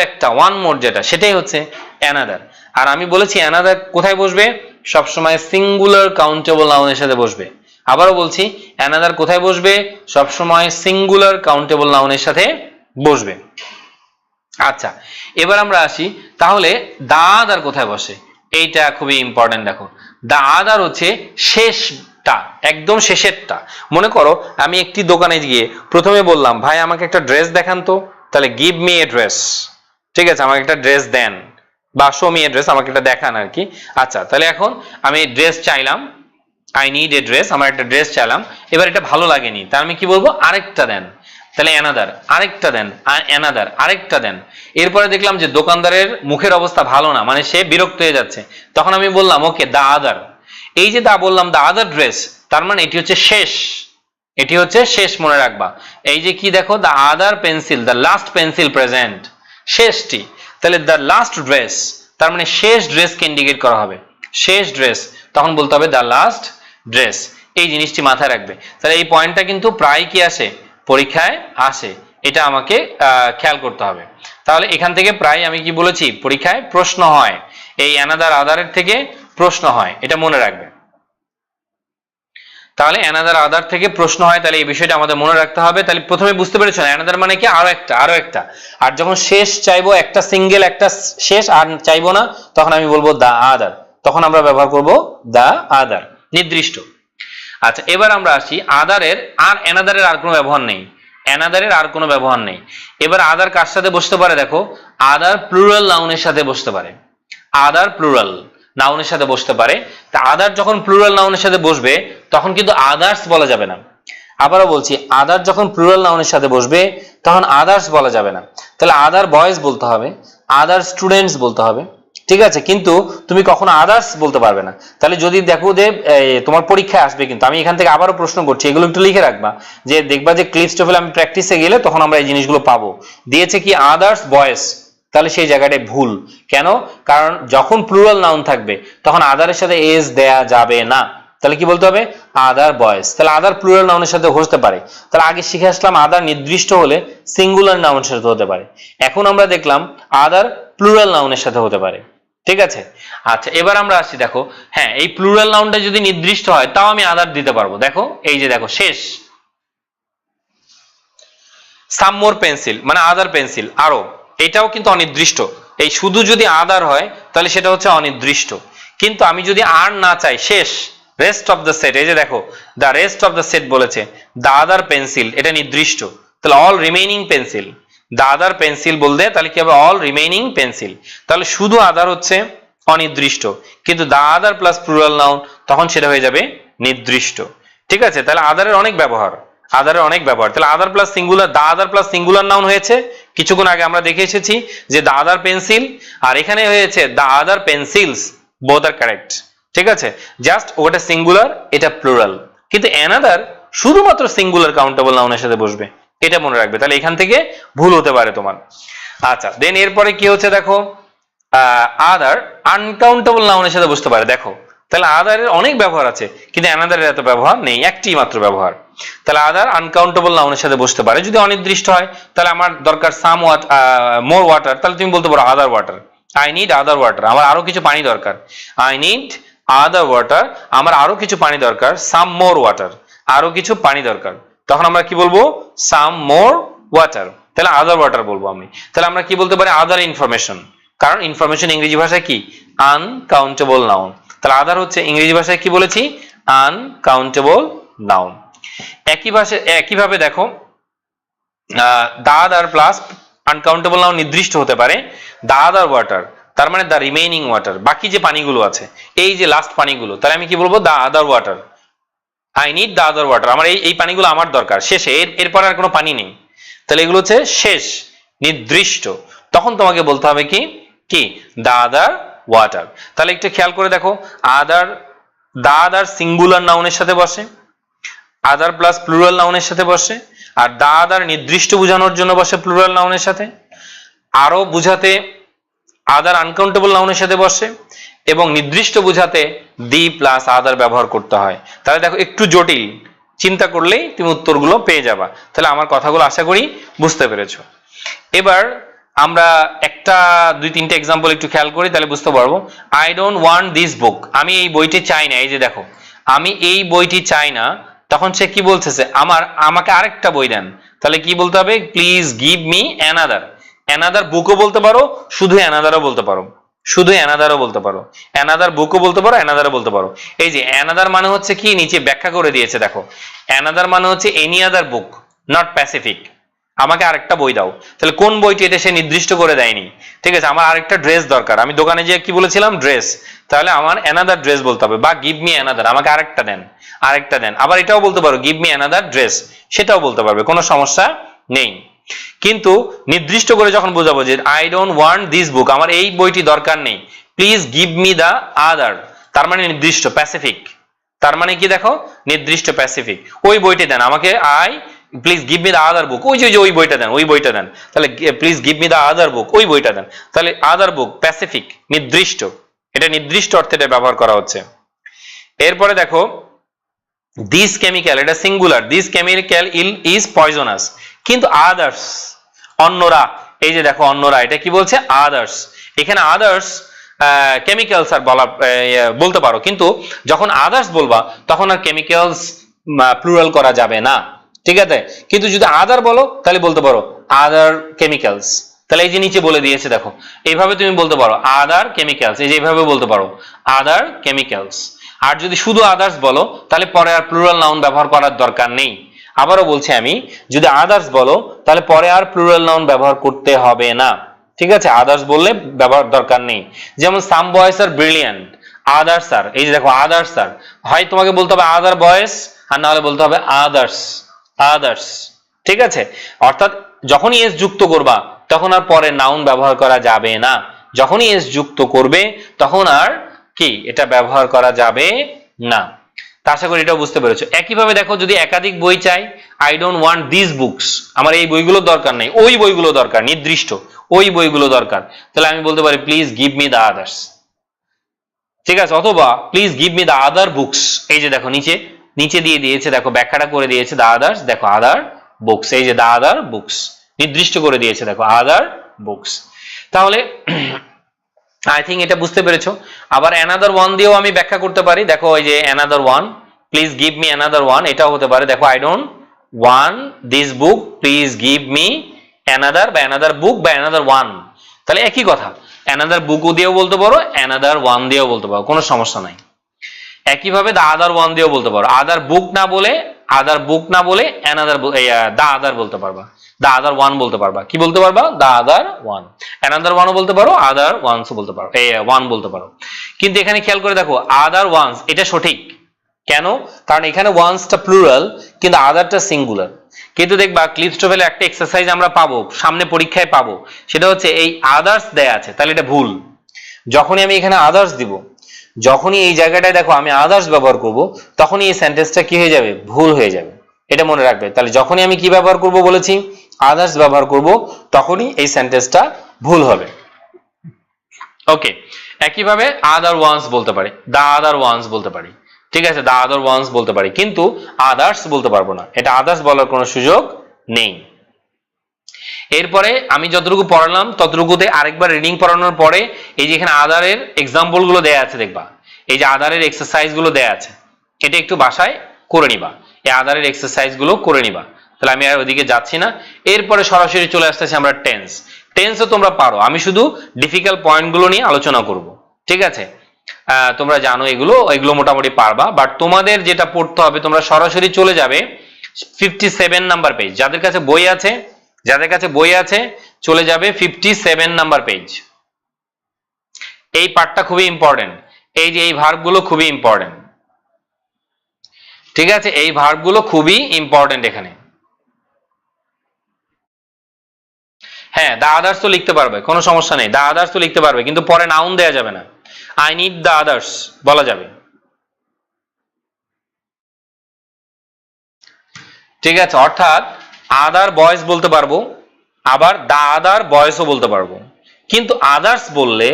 একটা ওয়ান মোর, যেটা সেটাই হচ্ছে অ্যানাদার। আর আমি বলেছি অ্যানাদার কোথায় বসবে, সবসময় সিঙ্গুলার কাউন্টেবল নাউনের সাথে বসবে। আবারও বলছি, অ্যানাদার কোথায় বসবে, সবসময় সিঙ্গুলার কাউন্টেবল নাউনের সাথে বসবে। আচ্ছা, এবার আমরা আসি, তাহলে দা আদার কোথায় বসে, এইটা খুবই ইম্পর্টেন্ট। দেখো, দা আদার হচ্ছে শেষটা, একদম শেষেরটা। মনে করো আমি একটি দোকানে গিয়ে প্রথমে বললাম, ভাই আমাকে একটা ড্রেস দেখান তো, তাহলে গিভ মি এ ড্রেস, ঠিক আছে, আমাকে একটা ড্রেস দেন, বা শো মি এ ড্রেস, আমাকে এটা দেখান আর কি। আচ্ছা, তাহলে এখন আমি ড্রেস চাইলাম, আই নিড এ ড্রেস, আমার একটা ড্রেস চাইলাম, এবার এটা ভালো লাগেনি, তার আমি কি বলবো, আরেকটা দেন, তাহলে অ্যানাদার, আরেকটা দেন, অ্যানাদার, আরেকটা দেন। এরপরে দেখলাম যে দোকানদারের মুখের অবস্থা ভালো না, মানে সে বিরক্ত হয়ে যাচ্ছে, তখন আমি বললাম ওকে দা আদার। এই যে দা বললাম, দা আদার ড্রেস, তার মানে এটি হচ্ছে শেষ, এটি হচ্ছে শেষ, মনে রাখবা। এই যে কি দেখো, the other pencil, the last pencil present, শেষটি, তাহলে দা লাস্ট ড্রেস, তার মানে শেষ ড্রেসকে ইন্ডিকেট করা হবে, শেষ ড্রেস, তখন বলতে হবে দা লাস্ট ড্রেস। এই জিনিসটি মাথায় রাখবে। তাহলে এই পয়েন্টটা কিন্তু প্রায় কি আসে, পরীক্ষায় আসে, এটা আমাকে খেয়াল করতে হবে। তাহলে এখান থেকে প্রায় আমি কি বলেছি, পরীক্ষায় প্রশ্ন হয়, এই অ্যানাদার আদারের থেকে প্রশ্ন হয়, এটা মনে রাখবে। তাহলে অ্যানাদার আদার থেকে প্রশ্ন হয়, তাহলে এই বিষয়টা আমাদের মনে রাখতে হবে। তাহলে প্রথমে বুঝতে পেরেছো অ্যানাদার মানে কি, আরো একটা, আরো একটা। আর যখন শেষ চাইবো, একটা সিঙ্গেল, একটা শেষ, আর চাইবো না, তখন আমি বলবো দা আদার, তখন আমরা ব্যবহার করব দা আদার, নির্দিষ্ট। আচ্ছা, এবার আমরা আসি আদারের আর অ্যানাদারের আর কোনো ব্যবহার নেই, অ্যানাদারের আর কোনো ব্যবহার নেই। এবার আদার কার সাথে বসতে পারে, দেখো আদার প্লুরাল নাউনের সাথে বসতে পারে, আদার প্লুরাল নাউনের সাথে বসতে পারে। তা আদার যখন প্লুরাল নাউনের সাথে বসবে, তখন কিন্তু আদার্স বলা যাবে না। আবারও বলছি, আদার যখন প্লুরাল নাউনের সাথে বসবে, তখন আদার্স বলা যাবে না। তাহলে আদার বয়েজ বলতে হবে, আদার স্টুডেন্টস বলতে হবে, ঠিক আছে, কিন্তু তুমি কখনো আদার্স বলতে পারবে না। তাহলে যদি দেখো যে তোমার পরীক্ষায় আসবে, কিন্তু আমি এখান থেকে আবারও প্রশ্ন করছি, এগুলো একটু লিখে রাখবা, যে দেখবা যে ক্লিপস টোফেল আমি প্র্যাকটিসে গেলে তখন আমরা এই জিনিসগুলো পাবো। দিয়েছে কি আদার্স বয়েজ, তাহলে সেই জায়গাটায় ভুল। কেন? কারণ যখন প্লুরাল নাউন থাকবে, তখন আদারের সাথে এস দেয়া যাবে না। তাহলে কি বলতে হবে, আদার বয়েজ। তাহলে আদার প্লুরাল নাউনের সাথে বসতে পারে। তাহলে আগে শিখে আসলাম আদার নির্দিষ্ট হলে সিঙ্গুলার নাউনের সাথে হতে পারে, এখন আমরা দেখলাম আদার প্লুরাল নাউনের সাথে হতে পারে, ঠিক আছে। আচ্ছা, এবার আমরা আসি, দেখো হ্যাঁ, এই প্লুরাল নাউনটা যদি নির্দিষ্ট হয়, তাও আমি আদার দিতে পারবো। দেখো এই যে দেখো শেষ, সাম মোর পেন্সিল মানে আদার পেন্সিল, আরো, এটাও কিন্তু অনির্দিষ্ট। এই শুধু যদি আদার হয়, তাহলে সেটা হচ্ছে অনির্দিষ্ট। কিন্তু আমি যদি আর না চাই, শেষ, রেস্ট অফ দ্য সেট, এই যে দেখো the rest of the set বলেছে, দ্য আদার পেন্সিল, এটা নির্দিষ্ট, তাহলে all remaining pencil, the other pencil বলতে তাহলে কি হবে, অল রিমেইনিং পেন্সিল। তাহলে শুধু আদার হচ্ছে অনির্দিষ্ট, কিন্তু the other plus plural noun, তখন সেটা হয়ে যাবে নির্দিষ্ট, ঠিক আছে। তাহলে আদারের অনেক ব্যবহার, আদারের অনেক ব্যবহার। তাহলে আদার প্লাস সিঙ্গুলার, দা আদার প্লাস সিঙ্গুলার নাউন হয়েছে কিছুক্ষণ আগে আমরা দেখে এসেছি যে দা আদার পেন্সিল, আর এখানে হয়েছে দা আদার পেন্সিলস, বোথ আর কারেক্ট, ঠিক আছে। জাস্ট ওটা সিঙ্গুলার, এটা প্লুরাল, কিন্তু অ্যানাদার শুধুমাত্র সিঙ্গুলার কাউন্টেবল নাউনের সাথে বসবে, এটা মনে রাখবে। তাহলে এখান থেকে ভুল হতে পারে তোমার। আচ্ছা, দেন এরপরে কি হচ্ছে, দেখো আদার আনকাউন্টেবল নাউনের সাথে বসতে পারে। দেখো তাহলে আদারের অনেক ব্যবহার আছে, কিন্তু অ্যানাদারের এত ব্যবহার নেই, একটি মাত্র ব্যবহার। তাহলে আদার আনকাউন্টেবল নাউনের সাথে বসতে পারে, যদি অনির্দিষ্ট হয়। তাহলে আমার দরকার সাম মোর ওয়াটার, তাহলে তুমি বলতে পারো other water, I need other water, আমার আরো কিছু পানি দরকার, আই নিড আদার ওয়াটার, আমার আরো কিছু পানি দরকার, সাম মোর ওয়াটার, আরো কিছু পানি দরকার, তখন আমরা কি বলবো, সাম মোর ওয়াটার, তাহলে আদার ওয়াটার বলবো আমি। তাহলে আমরা কি বলতে পারি, আদার ইনফরমেশন, কারণ ইনফরমেশন ইংরেজি ভাষায় কি, আনকাউন্টেবল নাউন। তাহলে আদার হচ্ছে ইংরেজি ভাষায় কি বলেছি, আনকাউন্টেবল নাউন। একইভাবে দেখো the other plus uncountable noun নির্দিষ্ট হতে পারে, দা আদার ওয়াটার, তার মানে দা রিমেইনিং ওয়াটার, বাকি যে পানিগুলো আছে, এই যে লাস্ট পানিগুলো, তাহলে আমি কি বলবো, the other water, I need the other water, আমার এই পানিগুলো আমার দরকার, শেষে এরপর আর কোনো পানি নেই। তাহলে এগুলো হচ্ছে শেষ, নির্দিষ্ট, তখন তোমাকে বলতে হবে কি কি দা আদার ওয়াটার। তাহলে একটু খেয়াল করে দেখো, আদার, দা আদার সিঙ্গুলার নাউনের সাথে বসে, আদার প্লাস প্লুরাল নাউনের সাথে বসে, আর দা আদার নির্দিষ্ট বোঝানোর জন্য বসে প্লুরাল নাউনের সাথে, আরো বুঝাতে আদার আনকাউন্টেবল নাউনের সাথে বসে, এবং নির্দিষ্ট বুঝাতে দি প্লাস আদার ব্যবহার করতে হয়। তাহলে দেখো একটু জটিল, চিন্তা করলেই তুমি উত্তরগুলো পেয়ে যাবা। তাহলে আমার কথাগুলো আশা করি বুঝতে পেরেছো। এবার আমরা একটা দুই তিনটে এক্সাম্পল একটু খেয়াল করি, তাহলে বুঝতে পারবো। I don't want this book, আমি এই বইটি চাই না, এই যে দেখো আমি এই বইটি চাই না, তখন সে কি বলতেছে, আমাকে আরেকটা বই দেন। তাহলে কি বলতে হবে, please give me another. Another বুকও বলতে পারো, শুধু অ্যানাদারও বলতে পারো, শুধু অ্যানাদারও বলতে পারো, অ্যানাদার বুকও বলতে পারো, অ্যানাদারও বলতে পারো। এই যে অ্যানাদার মানে হচ্ছে কি, নিচে ব্যাখ্যা করে দিয়েছে, দেখো অ্যানাদার মানে হচ্ছে any other book not Pacific, আমাকে আরেকটা বই দাও। তাহলে কোন বইটি, এটা সে নির্দিষ্ট করে দেয়নি। ঠিক আছে, আমার আরেকটা ড্রেস দরকার, আমি দোকানে গিয়ে কি বলেছিলাম, ড্রেস, তাহলে আমার অ্যানাদার ড্রেস বলতে হবে, বা গিভ মি অ্যানাদার, আমাকে আরেকটা দেন, আরেকটা দেন। আবার এটাও বলতে পারো গিভ মি অ্যানাদার ড্রেস, সেটাও বলতে পারবে, কোনো সমস্যা নেই। কিন্তু নির্দিষ্ট করে যখন বোঝাবো যে I don't want this book, আমার এই বইটি দরকার নেই, প্লিজ গিভ মি দা আদার, তার মানে নির্দিষ্ট, প্যাসিফিক। তার মানে কি দেখো, নির্দিষ্ট, প্যাসিফিক, ওই বইটি দেন আমাকে, প্লিজ গিভ মি দা আদার বুক, ওই যে ওই বইটা দেন, ওই বইটা দেন। তাহলে প্লিজ গিভ মি দা আদার বুক, ওই বইটা দেন। তাহলে আদার বুক, প্যাসিফিক, নির্দিষ্ট, এটা নির্দিষ্ট অর্থে এটা ব্যবহার করা হচ্ছে। এরপরে দেখো দিস কেমিক্যাল, এটা singular, this chemical is poisonous, কিন্তু আদার্স, অন্যরা, এই যে দেখো অন্যরা, এটা কি বলছে, আদার্স। এখানে আদার্স কেমিক্যালস আর বলতে পারো, কিন্তু যখন আদার্স বলবা তখন আর কেমিক্যালস প্লুরাল করা যাবে না। ঠিক আছে, কিন্তু যদি আদার বলো তাহলে বলতে পারো আদার কেমিক্যালস। তাহলে এই যে নিচে বলে দিয়েছে দেখো, এইভাবে তুমি বলতে পারো আদার কেমিক্যালস, এই যে এইভাবে বলতে পারো আদার কেমিক্যালস। আর যদি শুধু আদার্স বলো তাহলে পরে আর প্লুরাল নাউন ব্যবহার করার দরকার নেই। আবারও বলছি আমি, যদি আদার্স বলো তাহলে পরে আর প্লুরাল নাউন ব্যবহার করতে হবে না। ঠিক আছে, আদার্স বললে ব্যবহার দরকার নেই। যেমন সাম বয়েজ আর ব্রিলিয়ান্ট, আদার্স আর, এই যে দেখো আদার্স আর, হয় তোমাকে বলতে হবে আদার বয়েজ, আর না হলে বলতে হবে আদার্স, আদার্স। ঠিক আছে, অর্থাৎ যখনই এস যুক্ত করবা তখন আর পরে নাউন ব্যবহার করা যাবে না, যখনই এস যুক্ত করবে তখন আর কি এটা ব্যবহার করা যাবে না। তা আশা করি এটাও বুঝতে পেরেছো। একইভাবে দেখো, যদি একাধিক বই চাই, I don't want this books, আমার এই বইগুলো দরকার নেই, ওই বইগুলো দরকার, নির্দিষ্ট ওই বইগুলো দরকার, তাহলে আমি বলতে পারি please give me the others. ঠিক আছে, অথবা please give me the other books, এই যে দেখো নিচে নিচে দিয়ে দিয়েছে, দেখো ব্যাখ্যাটা করে দিয়েছে, দা আদার্স, দেখো আদার বুকস, এই যে দা আদার বুকস নির্দিষ্ট করে দিয়েছে, দেখো আদার বুকস। তাহলে আই থিঙ্ক এটা বুঝতে পেরেছো। আবার অ্যানাদার ওয়ান দিয়েও আমি ব্যাখ্যা করতে পারি, দেখো ওই যে another one, please give me another one, এটাও হতে পারে, দেখো I don't want this book, please give me another, বা অ্যানাদার বুক, বা অ্যানাদার ওয়ান। তাহলে একই কথা, অ্যানাদার বুকও দিয়েও বলতে পারো, অ্যানাদার ওয়ান দিয়েও বলতে পারো, কোনো সমস্যা নাই। একইভাবে দা আদার ওয়ান দিয়েও বলতে পারো, আদার বুক না বলে, আদার বুক না বলে অ্যানাদার, দা আদার বলতে পারবা, দা আদার ওয়ান বলতে পারবা, কি বলতে পারবা, দা আদার ওয়ান, অ্যানাদার ওয়ানও বলতে পারো, আদার ওয়ানসও বলতে পারো, ওয়ান বলতে পারো। কিন্তু এখানে খেয়াল করে দেখো, আদার ওয়ানস এটা সঠিক, কেন, কারণ এখানে ওয়ানসটা প্লুরাল কিন্তু আদারটা সিঙ্গুলার। কিন্তু দেখবা ক্লিপস্টোভেলে একটা এক্সারসাইজ আমরা পাবো, সামনে পরীক্ষায় পাবো, সেটা হচ্ছে এই আদার্স দেয়া আছে, তাহলে এটা ভুল। যখনই আমি এখানে আদার্স দিব, যখনই এই জায়গাটায় দেখো আমি আদার্স ব্যবহার করব, তখনই এই সেন্টেন্সটা কি হয়ে যাবে, ভুল হয়ে যাবে, এটা মনে রাখবে। তাহলে যখনই আমি কি ব্যবহার করব বলেছি, আদার্স ব্যবহার করব, তখনই এই সেন্টেন্সটা ভুল হবে। ওকে, একইভাবে আদার ওয়ান্স বলতে পারি, দা আদার ওয়ান্স বলতে পারি, ঠিক আছে, দা আদার ওয়ান্স বলতে পারি, কিন্তু আদার্স বলতে পারবো না, এটা আদার্স বলার কোনো সুযোগ নেই। এরপরে আমি যতটুকু পড়ালাম ততটুকুতে আরেকবার রিডিং পড়ানোর পরে এই যে এখানে আদারের এক্সাম্পল গুলো দেয়া আছে, দেখবা এই যে আদারের এক্সারসাইজ গুলো দেয়া আছে, এটা একটু বাসায় করে নিবা, এই আদারের এক্সারসাইজ গুলো করে নিবা। তাহলে আমি আর ওইদিকে যাচ্ছি না, এরপরে সরাসরি চলে আসতেছি আমরা টেন্স। টেন্সও তোমরা পারো, আমি শুধু ডিফিকাল্ট পয়েন্ট গুলো নিয়ে আলোচনা করব। ঠিক আছে, তোমরা জানো এগুলো মোটামুটি পারবা, বাট তোমাদের যেটা পড়তে হবে, তোমরা সরাসরি চলে যাবে 57 নাম্বার পেজ, যাদের কাছে বই আছে চলে যাবে 57 নাম্বার পেজ। এই পার্টটা খুবই ইম্পর্টেন্ট, এই যে এই ভার্বগুলো খুবই ইম্পর্টেন্ট। ঠিক আছে, এই ভার্বগুলো খুবই ইম্পর্টেন্ট এখানে। হ্যাঁ, দা আদার্স তো লিখতে পারবে, কোনো সমস্যা নেই, দা আদার্স তো লিখতে পারবে, কিন্তু পরে নাউন দেয়া যাবে না, আই নিড দা আদার্স বলা যাবে। ঠিক আছে, অর্থাৎ আদার বয়েজ বলতে পারবো, আবার দা আদার বয়েজও বলতে পারবো, কিন্তু আদার্স বললে,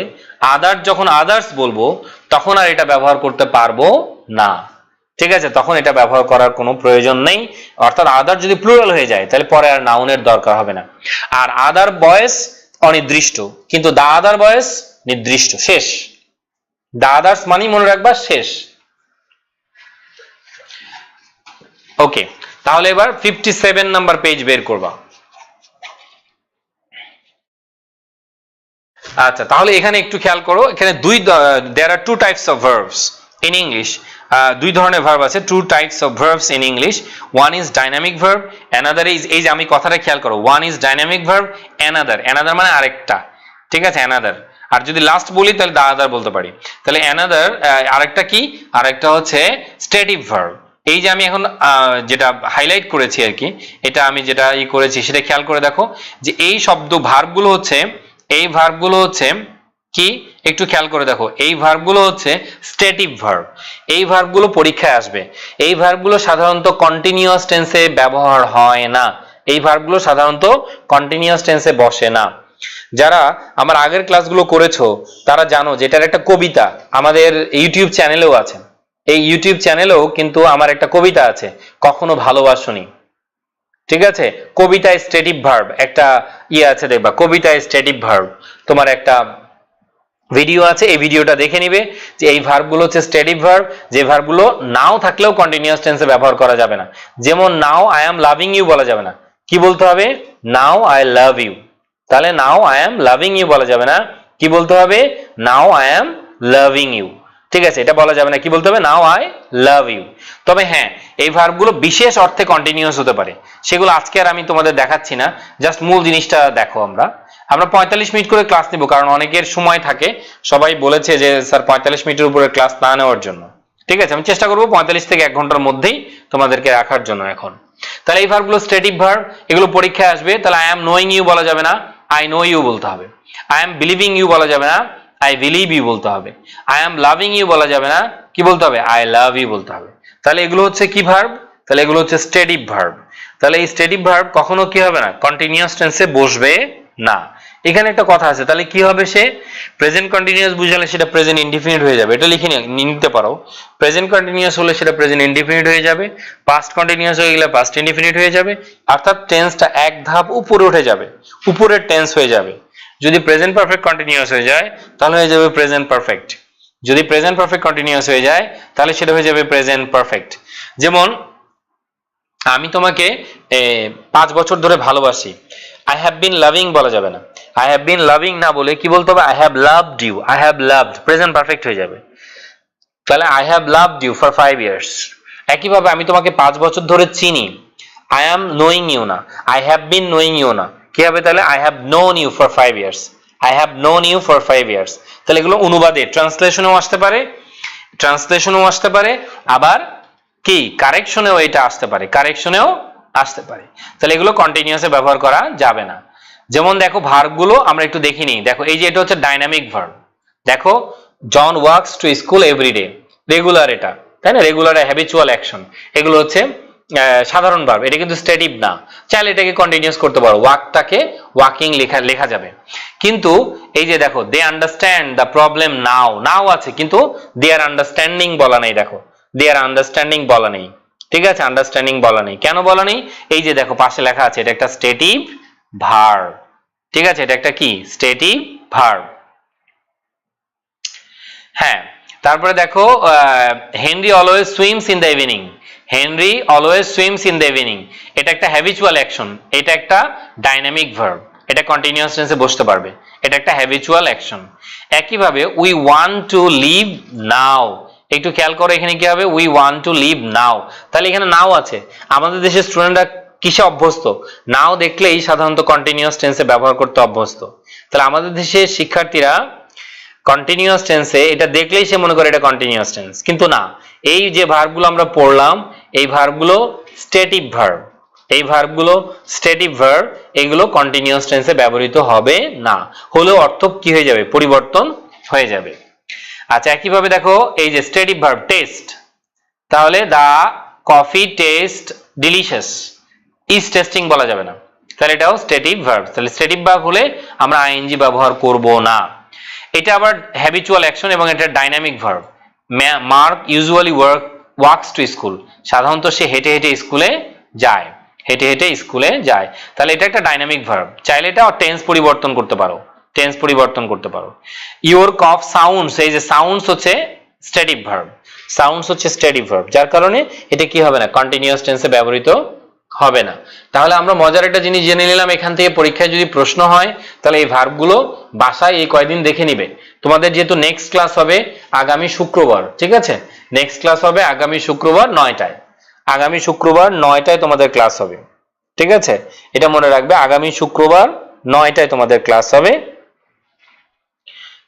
আদার যখন আদার্স বলবো তখন আর এটা ব্যবহার করতে পারবো না। ঠিক আছে, তখন এটা ব্যবহার করার কোনো প্রয়োজন নেই, অর্থাৎ আদার যদি প্লুরাল হয়ে যায় তাহলে পরে আর নাউনের দরকার হবে না। আর আদার বয়েজ অনির্দিষ্ট, কিন্তু দা আদার বয়েজ নির্দিষ্ট, শেষ। দা আদার্স মানে মনে রাখবা শেষ। ওকে, তাহলে এবার 57 নাম্বার পেজ বের করবা। আচ্ছা, তাহলে এখানে একটু খেয়াল করো, এখানে there are two types of verbs, in English দুই ধরনের ভার্ব আছে, two types of verbs in English, one is dynamic verb, another is, এই যে আমি কথাটা খেয়াল করো, one is dynamic verb, another মানে আরেকটা, ঠিক আছে, another। আর যদি লাস্ট বলি তাহলে the other বলতে পারি। তাহলে another আরেকটা কি, আরেকটা হচ্ছে stative verb। এই যে আমি এখন যেটা হাইলাইট করেছি আর কি, এটা আমি যেটা করেছি সেটা খেয়াল করে দেখো যে এই শব্দ ভার্বগুলো হচ্ছে, এই ভার্বগুলো হচ্ছে কি, একটু খেয়াল করে দেখো, এই ভার্বগুলো হচ্ছে স্ট্যাটিভ ভার্ব। এই ভার্বগুলো পরীক্ষায় আসবে। এই ভার্বগুলো সাধারণত কন্টিনিউয়াস টেন্সে ব্যবহার হয় না, এই ভার্বগুলো সাধারণত কন্টিনিউয়াস টেন্সে বসে না। যারা আমার আগের ক্লাসগুলো করেছো তারা জানো যে এটার একটা কবিতা আমাদের ইউটিউব চ্যানেলেও আছে। এই ইউটিউব চ্যানেলেও কিন্তু আমার একটা কবিতা আছে, কখনো ভালোবাসনি, ঠিক আছে, কবিতা স্ট্যাটিভ ভার্ব, একটা আছে দেখবা, কবিতা স্ট্যাটিভ ভার্ব, তোমার একটা ভিডিও আছে, এই ভিডিওটা দেখে নিবে যে এই ভার্বগুলো হচ্ছে স্ট্যাটিভ ভার্ব, যে ভার্বগুলো নাও থাকলেও কন্টিনিউয়াস টেন্সে ব্যবহার করা যাবে না। যেমন now I am loving you বলা যাবে না, কি বলতে হবে, নাও আই লাভ ইউ। তাহলে now I am loving you বলা যাবে না, কি বলতে হবে, now I am loving you, ঠিক আছে, এটা বলা যাবে না, কি বলতে হবে, নাও আই লাভ ইউ। তবে হ্যাঁ, এই ভার্বগুলো বিশেষ অর্থে কন্টিনিউয়াস হতে পারে, সেগুলো আজকে আর আমি তোমাদের দেখাচ্ছি না, জাস্ট মূল জিনিসটা দেখো। আমরা 45 মিনিট করে ক্লাস নিব, কারণ অনেকের সময় থাকে, সবাই বলেছে যে স্যার 45 মিনিটের উপরে ক্লাস না নেওয়ার জন্য, ঠিক আছে, আমি চেষ্টা করবো 45 থেকে 1 ঘন্টার মধ্যেই তোমাদেরকে রাখার জন্য এখন। তাহলে এই ভার্বগুলো স্ট্যাটিভ ভার্ব, এগুলো পরীক্ষায় আসবে। তাহলে আই এম নোয়িং ইউ বলা যাবে না, আই নো ইউ বলতে হবে। আই এম বিলিভিং ইউ বলা যাবে না, আই বিলিভ ইউ বলতে হবে। আই এম লাভিং ইউ বলা যাবে না, কি বলতে হবে, আই লাভ ইউ বলতে হবে। তাহলে এগুলো হচ্ছে কি ভার্ব, তাহলে এগুলো হচ্ছে স্ট্যাটিভ ভার্ব। তাহলে এই স্ট্যাটিভ ভার্ব কখনো কি হবে না, কন্টিনিউয়াস টেন্সে বসবে না। এখানে একটা কথা আছে, তাহলে কি হবে, সে প্রেজেন্ট কন্টিনিউয়াস বুঝালে সেটা প্রেজেন্ট ইনডিফিনিট হয়ে যাবে, এটা লিখে নিতে পারো। প্রেজেন্ট কন্টিনিউয়াস হলে সেটা প্রেজেন্ট ইনডিফিনিট হয়ে যাবে, পাস্ট কন্টিনিউয়াস হয়ে গেলে পাস্ট ইনডিফিনিট হয়ে যাবে, অর্থাৎ টেন্সটা এক ধাপ উপরে উঠে যাবে, উপরের টেন্স হয়ে যাবে। যদি প্রেজেন্ট পারফেক্ট কন্টিনিউয়াস হয়ে যায় তাহলে হয়ে যাবে প্রেজেন্ট পারফেক্ট, যদি প্রেজেন্ট পারফেক্ট কন্টিনিউয়াস হয়ে যায় তাহলে সেটা হয়ে যাবে প্রেজেন্ট পারফেক্ট। যেমন আমি তোমাকে 5 বছর ধরে ভালোবাসি, আই হ্যাভ বিন লাভিং বলা যাবে না, আই হ্যাভ বিন লাভিং না বলে কি বলতে হবে, I have loved you, I have loved, present perfect হয়ে যাবে। তাহলে I have loved you for 5 years. একইভাবে আমি তোমাকে 5 বছর ধরে চিনি, আই অ্যাম নোয়িং ইউ না, I have been knowing you না, কি হবে, তাহলে I have known you for 5 years, I have known you for 5 years. তাহলে এগুলো অনুবাদে ট্রান্সলেশনেও আসতে পারে, ট্রান্সলেশনেও আসতে পারে, আবার কি কারেকশনেও এটা আসতে পারে, কারেকশনেও আসতে পারে। তাহলে এগুলো কন্টিনিউয়াসে ব্যবহার করা যাবে না। যেমন দেখো ভার্বগুলো আমরা একটু দেখিনি, দেখো এই যে এটা হচ্ছে ডাইনামিক ভার্ব, দেখো John works to school everyday, regular, এটা তাই না, রেগুলার হ্যাবিচুয়াল অ্যাকশন, এগুলো হচ্ছে সাধারণ ভার্ব, এটা কিন্তু স্ট্যাটিভ না, চাইলে এটাকে কন্টিনিউয়াস করতে পারো, ওয়ার্কটাকে ওয়াকিং লেখা যাবে। কিন্তু এই যে দেখো they understand the problem now, now আছে কিন্তু দে আর আন্ডারস্ট্যান্ডিং বলা নেই, দেখো দে আর আন্ডারস্ট্যান্ডিং বলা নেই, ঠিক আছে, আন্ডারস্ট্যান্ডিং বলা নেই, কেন বলা নেই, এই যে দেখো পাশে লেখা আছে এটা একটা স্ট্যাটিভ ভার্ব, ঠিক আছে, এটা একটা কি স্ট্যাটিভ ভার্ব। হ্যাঁ, তারপরে দেখো Henry always swims in the evening, Henry always swims in the evening, এটা একটা হ্যাবিচুয়াল অ্যাকশন, এটা একটা ডাইনামিক ভার্ব, এটা কন্টিনিউয়াস টেন্সে বসতে পারবে, এটা একটা হ্যাবিচুয়াল অ্যাকশন। একইভাবে উই ওয়ান্ট টু লিভ নাও, একটু খেয়াল করো এখানে কি হবে, উই ওয়ান্ট টু লিভ নাও, তাহলে এখানে নাও আছে। আমাদের দেশের স্টুডেন্টরা কিসে অভ্যস্ত, নাও দেখলেই সাধারণত কন্টিনিউয়াস টেন্সে ব্যবহার করতে অভ্যস্ত। তাহলে আমাদের দেশের শিক্ষার্থীরা কন্টিনিউয়াস টেন্সে এটা দেখলেই সে মনে করে এটা কন্টিনিউয়াস টেন্স, কিন্তু না, এই যে ভার্বগুলো আমরা পড়লাম এই ভার্বগুলো স্ট্যাটিভ ভার্ব, এই ভার্বগুলো স্ট্যাটিভ ভার্ব, এগুলো কন্টিনিউয়াস টেন্সে ব্যবহৃত হবে না, হলেও অর্থ কি হয়ে যাবে, পরিবর্তন হয়ে যাবে। আচ্ছা, একইভাবে দেখো এই যে স্ট্যাটিভ ভার্ব টেস্ট, তাহলে the coffee test delicious, is testing বলা যাবে না, তাহলে এটাও স্ট্যাটিভ ভার্ব। তাহলে স্ট্যাটিভ ভার্ব হলে আমরা আইএনজি ব্যবহার করব না। এটা আবার হ্যাবিচুয়াল অ্যাকশন এবং এটা dynamic verb. Mark usually works to school, সাধারণত সে হেঁটে হেঁটে স্কুলে যায়, হেঁটে হেঁটে স্কুলে যায়, তাহলে এটা একটা ডাইনামিক ভার্ব, চাইলে এটা টেন্স পরিবর্তন করতে পারো, টেন্স পরিবর্তন করতে পারো। ইওর কফ সাউন্ডস, এই যে সাউন্ডস হচ্ছে স্ট্যাটিভ ভার্ব, সাউন্ডস হচ্ছে স্ট্যাটিভ ভার্ব, যার কারণে এটা কি হবে না, কন্টিনিউয়াস টেন্সে ব্যবহৃত হবে না। তাহলে আমরা মজার একটা জিনিস জেনে নিলাম, এখান থেকে পরীক্ষায় যদি প্রশ্ন হয় তাহলে এই ভার্বগুলো বাসায় এই কয়দিন দেখে নিবে। তোমাদের যেহেতু নেক্সট ক্লাস হবে আগামী শুক্রবার, ঠিক আছে, নেক্সট ক্লাস হবে আগামী শুক্রবার 9টায়। আগামী শুক্রবার 9টায় তোমাদের ক্লাস হবে, ঠিক আছে? এটা মনে রাখবে, আগামী শুক্রবার 9টায় তোমাদের ক্লাস হবে,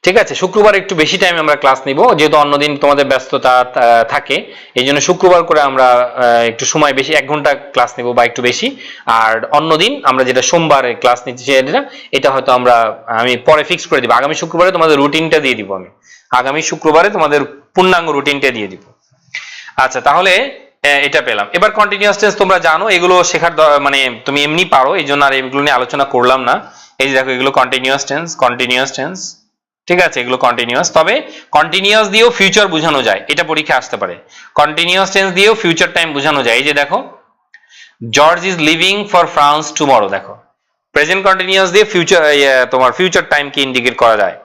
ঠিক আছে? শুক্রবার একটু বেশি টাইম আমরা ক্লাস নিব, যেহেতু অন্যদিন তোমাদের ব্যস্ততা থাকে, এই জন্য শুক্রবার করে আমরা একটু সময় বেশি, 1 ঘন্টা ক্লাস নিব বা একটু বেশি। আর অন্যদিন আমরা যেটা সোমবারে ক্লাস নিচ্ছি এটা হয়তো আমি পরে ফিক্স করে দিব। আগামী শুক্রবারে তোমাদের রুটিনটা দিয়ে দিব, আমি আগামী শুক্রবারে তোমাদের পূর্ণাঙ্গ রুটিনটা দিয়ে দিব। আচ্ছা, তাহলে এটা পেলাম। এবার কন্টিনিউয়াস টেন্স তোমরা জানো, এগুলো শেখার মানে তুমি এমনি পারো, এই জন্য আর এগুলো নিয়ে আলোচনা করলাম না। এই যে দেখো, এগুলো কন্টিনিউয়াস টেন্স, ঠিক আছে? এগুলো কন্টিনিউয়াস, তবে কন্টিনিউয়াস দিয়েও ফিউচার বোঝানো যায়, এটা পরীক্ষা আসতে পারে। কন্টিনিউয়াস টেন্স দিয়েও ফিউচার টাইম বোঝানো যায়। এই যে দেখো, George is living for France tomorrow, দেখো প্রেজেন্ট কন্টিনিউয়াস দিয়ে ফিউচার তোমার ফিউচার টাইমকে ইন্ডিকেট করা যায়।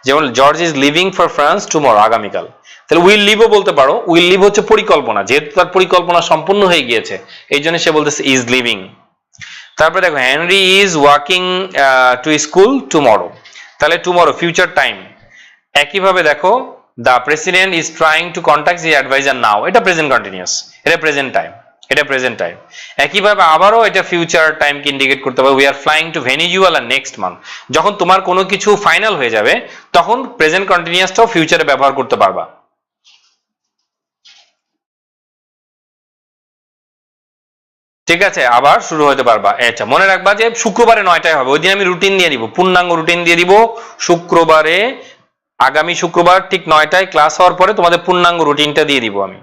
যেমন George is living for France tomorrow, আগামীকাল। তাহলে উইল লিভও বলতে পারো। উইল লিভ হচ্ছে পরিকল্পনা, যেহেতু তার পরিকল্পনা সম্পূর্ণ হয়ে গিয়েছে এই জন্য সে বলতেছে ইজ লিভিং। তারপরে দেখো, Henry is walking to school tomorrow, তাহলে টুমরো ফিউচার টাইম। একইভাবে দেখো, the president is trying to contact his adviser now, এটা প্রেজেন্ট কন্টিনিউয়াস, এটা প্রেজেন্ট টাইম, এটা প্রেজেন্ট টাইম। একইভাবে আবারও এটা ফিউচার টাইমকে ইন্ডিকেট করতে পারে। We are flying to Venezuela next month, যখন তোমার কোনো কিছু ফাইনাল হয়ে যাবে তখন প্রেজেন্ট কন্টিনিউয়াসটাও ফিউচারে ব্যবহার করতে পারবা। ঠিক আছে, আবার শুরু হতে পারবা। আচ্ছা, মনে রাখবা যে শুক্রবারে 9টায় হবে, ওই দিন আমি রুটিন দিয়ে দিব, পূর্ণাঙ্গ রুটিন দিয়ে দিব। শুক্রবারে, আগামী শুক্রবার ঠিক 9টায় ক্লাস হওয়ার পরে তোমাদের পূর্ণাঙ্গ রুটিনটা দিয়ে দিব, আমি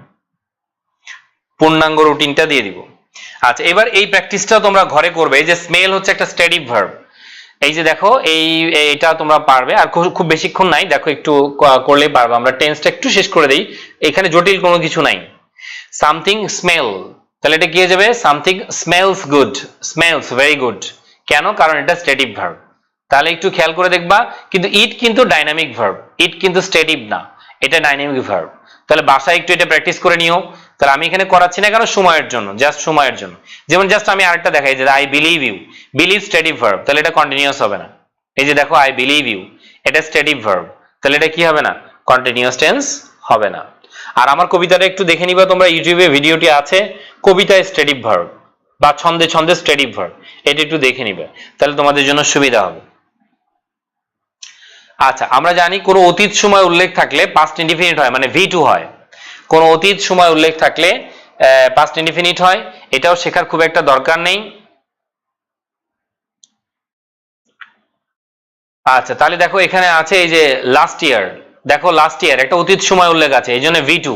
পূর্ণাঙ্গ রুটিনটা দিয়ে দিব। আচ্ছা, এবার এই প্র্যাকটিসটা তোমরা ঘরে করবে। এই যে স্মেল হচ্ছে একটা স্ট্যাটিক ভার্ব, এই যে দেখো এইটা তোমরা পারবে, আর খুব বেশিক্ষণ নাই, দেখো একটু করলেই পারবে। আমরা টেন্সটা একটু শেষ করে দিই, এখানে জটিল কোনো কিছু নাই। সামথিং স্মেল, তাহলে এটা কি হয়ে যাবে? Something smells good, smells very good. কেন? কারণ এটা স্ট্যাটিক ভার্ব। তাহলে একটু খেয়াল করে দেখবা, কিন্তু ইট কিন্তু ডাইনামিক ভার্ব, ইট কিন্তু স্ট্যাটিক না, এটা ডাইনামিক ভার্ব। তাহলে বাসায় একটু এটা প্র্যাকটিস করে নিও। তাহলে আমি এখানে করাচ্ছি না কেন? সময়ের জন্য, জাস্ট সময়ের জন্য। যেমন জাস্ট আমি আরেকটা দেখাই, যে I believe you, believe static verb, তাহলে এটা কন্টিনিউয়াস হবে না। এই যে দেখো, আই বিলিভ ইউ, এটা স্ট্যাটিক ভার্ব, তাহলে এটা কি হবে না? কন্টিনিউয়াস টেন্স হবে না। আর আমার কবিতাটা একটু দেখে নিবা তোমরা, ইউটিউবে ভিডিওটি আছে, কবিতা স্ট্যাটিক ভার্ব বা ছন্দে ছন্দে স্ট্যাটিক ভার্ব, এটা একটু দেখে নিবে, তাহলে তোমাদের জন্য সুবিধা হবে। আচ্ছা, আমরা জানি কোনো অতীত সময় উল্লেখ থাকলে পাস্ট ইনডিফিনিট হয়, মানে V2 হয়। কোনো অতীত সময় উল্লেখ থাকলে পাস্ট ইনডিফিনিট হয়, এটাও শেখার খুব একটা দরকার নেই। আচ্ছা, তাহলে দেখো এখানে আছে এই যে লাস্ট ইয়ার, দেখো লাস্ট ইয়ার একটা অতীত সময় উল্লেখ আছে, এই জন্য V2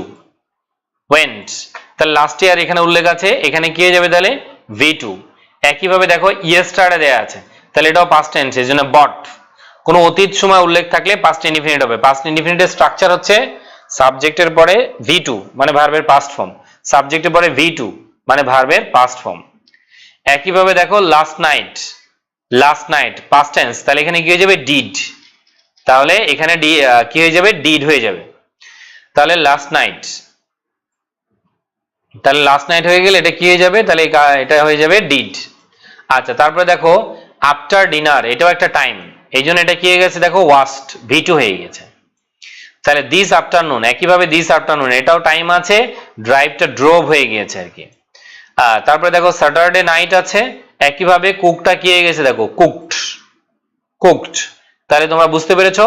went, তাহলে লাস্ট ইয়ার এখানে উল্লেখ আছে, এখানে কি হয়ে যাবে? তাহলে V2। একইভাবে দেখো ইয়েস্টারডে দেয়া আছে, তাহলে এটাও পাস্ট টেন্স, এই জন্য বট। কোনো অতীত সময় উল্লেখ থাকলে পাস্ট ইনডিফিনিট হবে। পাস্ট ইনডিফিনিটের স্ট্রাকচার হচ্ছে সাবজেক্টের পরে V2 মানে ভার্বের পাস্ট ফর্ম, সাবজেক্টের পরে V2 মানে ভার্বের পাস্ট ফর্ম। একইভাবে দেখো last night, last night past tense, তাহলে এখানে কি হয়ে যাবে? ডিড, তাহলে এখানে কি হয়ে যাবে? ডিড হয়ে যাবে। তাহলে লাস্ট নাইট, তাহলে লাস্ট নাইট হয়ে গেলে এটা কি হয়ে যাবে? তাহলে এটা হয়ে যাবে ডিড। আচ্ছা, তারপরে দেখো আফটার ডিনার, এটাও একটা টাইম, এই জন্য এটা কি হয়ে গেছে? দেখো ওয়াস্ট, V2 হয়ে গেছে। তাহলে দিস আফটারনুন, একইভাবে দিস আফটারনুন এটাও টাইম আছে, ড্রাইভটা ড্রোভ হয়ে গিয়েছে আর কি। তারপরে দেখো স্যাটারডে নাইট আছে, একইভাবে কুকটা কি হয়ে গেছে? দেখো কুকড, কুকড। তাহলে তোমরা বুঝতে পেরেছো,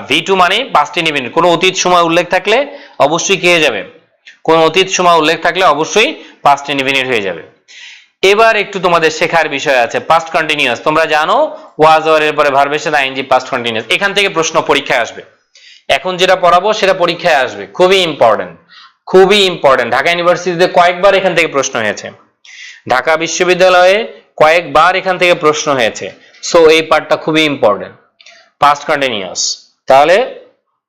V2 মানে পাস্ট ইনডিফিনিট। কোনো অতীত সময় উল্লেখ থাকলে অবশ্যই কি হয়ে যাবে? কোন অতীত সময় উল্লেখ থাকলে অবশ্যই পাস্ট ইনডিফিনিট হয়ে যাবে। এবার একটু তোমাদের শেখার বিষয় আছে পাস্ট কন্টিনিউয়াস। তোমরা জানো ওয়াজ ওয়ার এর পরে ভার্বের সাথে আইএনজি পাস্ট কন্টিনিউয়াস, এখান থেকে প্রশ্ন পরীক্ষায় আসবে। এখন যেটা পড়াবো সেটা পরীক্ষায় আসবে, খুবই ইম্পর্টেন্ট, খুবই ইম্পর্টেন্ট। ঢাকা ইউনিভার্সিটিতে কয়েকবার এখান থেকে প্রশ্ন হয়েছে, ঢাকা বিশ্ববিদ্যালয়ে কয়েকবার এখান থেকে প্রশ্ন হয়েছে। সো এই পার্টটা খুবই ইম্পর্টেন্ট, পাস্ট কন্টিনিউয়াস। তাহলে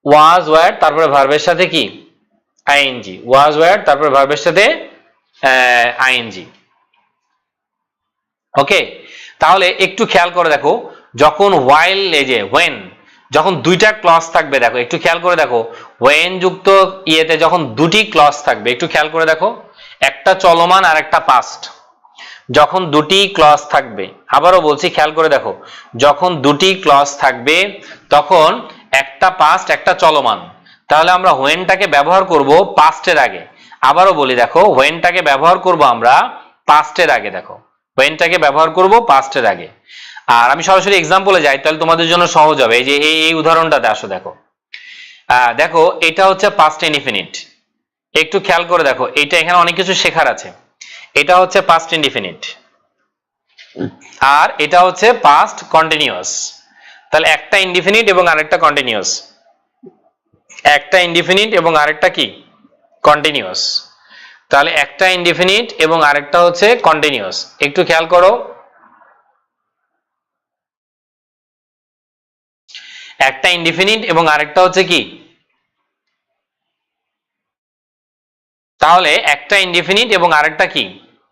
ওয়াজ ওয়ার তারপরে ভার্বের সাথে কি? আইএনজি, ওয়াজ ওয়ার তারপরে ভার্বের সাথে আইএনজি। ওকে, তাহলে একটু খেয়াল করে দেখো, যখন while, এই যে when, যখন দুইটা ক্লজ থাকবে, দেখো একটু খেয়াল করে দেখো, when যুক্ত ইয়েতে যখন দুটি ক্লজ থাকবে, একটু খেয়াল করে দেখো, একটা চলমান আর একটা পাস্ট। যখন দুটি ক্লজ থাকবে, আবারও বলছি খেয়াল করে দেখো, যখন দুটি ক্লজ থাকবে তখন একটা পাস্ট একটা চলমান, তাহলে আমরা হোয়েনটাকে ব্যবহার করব পাস্টের আগে। আবারও বলি দেখো, হোয়েনটাকে ব্যবহার করব আমরা পাস্টের আগে। দেখো, হোয়েনটাকে ব্যবহার করব পাস্টের আগে। আর আমি সরাসরি এক্সাম্পলে যাই, তাহলে তোমাদের জন্য সহজ হবে। এই যে এই উদাহরণটাতে আসো, দেখো দেখো এটা হচ্ছে পাস্ট ইনডিফিনিট। একটু খেয়াল করে দেখো, এটা এখানে অনেক কিছু শেখার আছে। এটা হচ্ছে পাস্ট ইনডিফিনিট আর এটা হচ্ছে পাস্ট কন্টিনিউয়াস। তাহলে একটা ইনডিফিনিট এবং আরেকটা কন্টিনিউয়াস, একটা ইনডিফিনিট এবং আরেকটা কি কন্টিনিউয়াস। তাহলে একটা ইনডিফিনিট এবং আরেকটা হচ্ছে কন্টিনিউয়াস। একটু খেয়াল করো, একটা ইনডিফিনিট এবং আরেকটা হচ্ছে কি, তাহলে একটা ইনডিফিনিট এবং আরেকটা কি,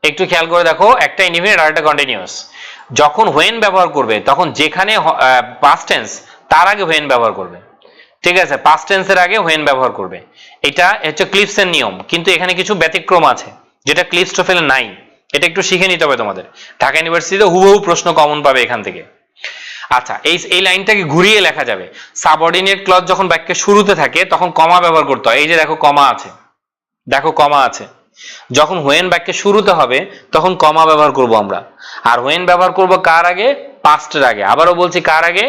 একটু খেয়াল করে দেখো, একটা ইনডিফিনিট আর একটা কন্টিনিউয়াস। যখন হোয়েন ব্যবহার করবে তখন যেখানে পাস্ট টেন্স তার আগে হোয়েন ব্যবহার করবে। ঠিক আছে, পাস্ট টেন্সের আগে হোয়েন ব্যবহার করবে। এটা হচ্ছে ক্লিপসের নিয়ম, কিন্তু এখানে কিছু ব্যতিক্রম আছে যেটা ক্লিপস্টোফেলে নাই। এটা একটু শিখে নিতে হবে তোমাদের। ঢাকা ইউনিভার্সিটিতে হুবহু প্রশ্ন কমন পাবে এখান থেকে। আচ্ছা, এই লাইনটাকে ঘুরিয়ে লেখা যাবে। সাবঅর্ডিনেট ক্লজ যখন বাক্যের শুরুতে থাকে তখন কমা ব্যবহার করতে হয়। এই যে দেখো কমা আছে, দেখো কমা আছে। যখন হোয়েন বাক্যের শুরুতে হবে তখন কমা ব্যবহার করব আমরা। আর হোয়েন ব্যবহার করব কার আগে? পাস্টের আগে। আবারও বলছি, কার আগে?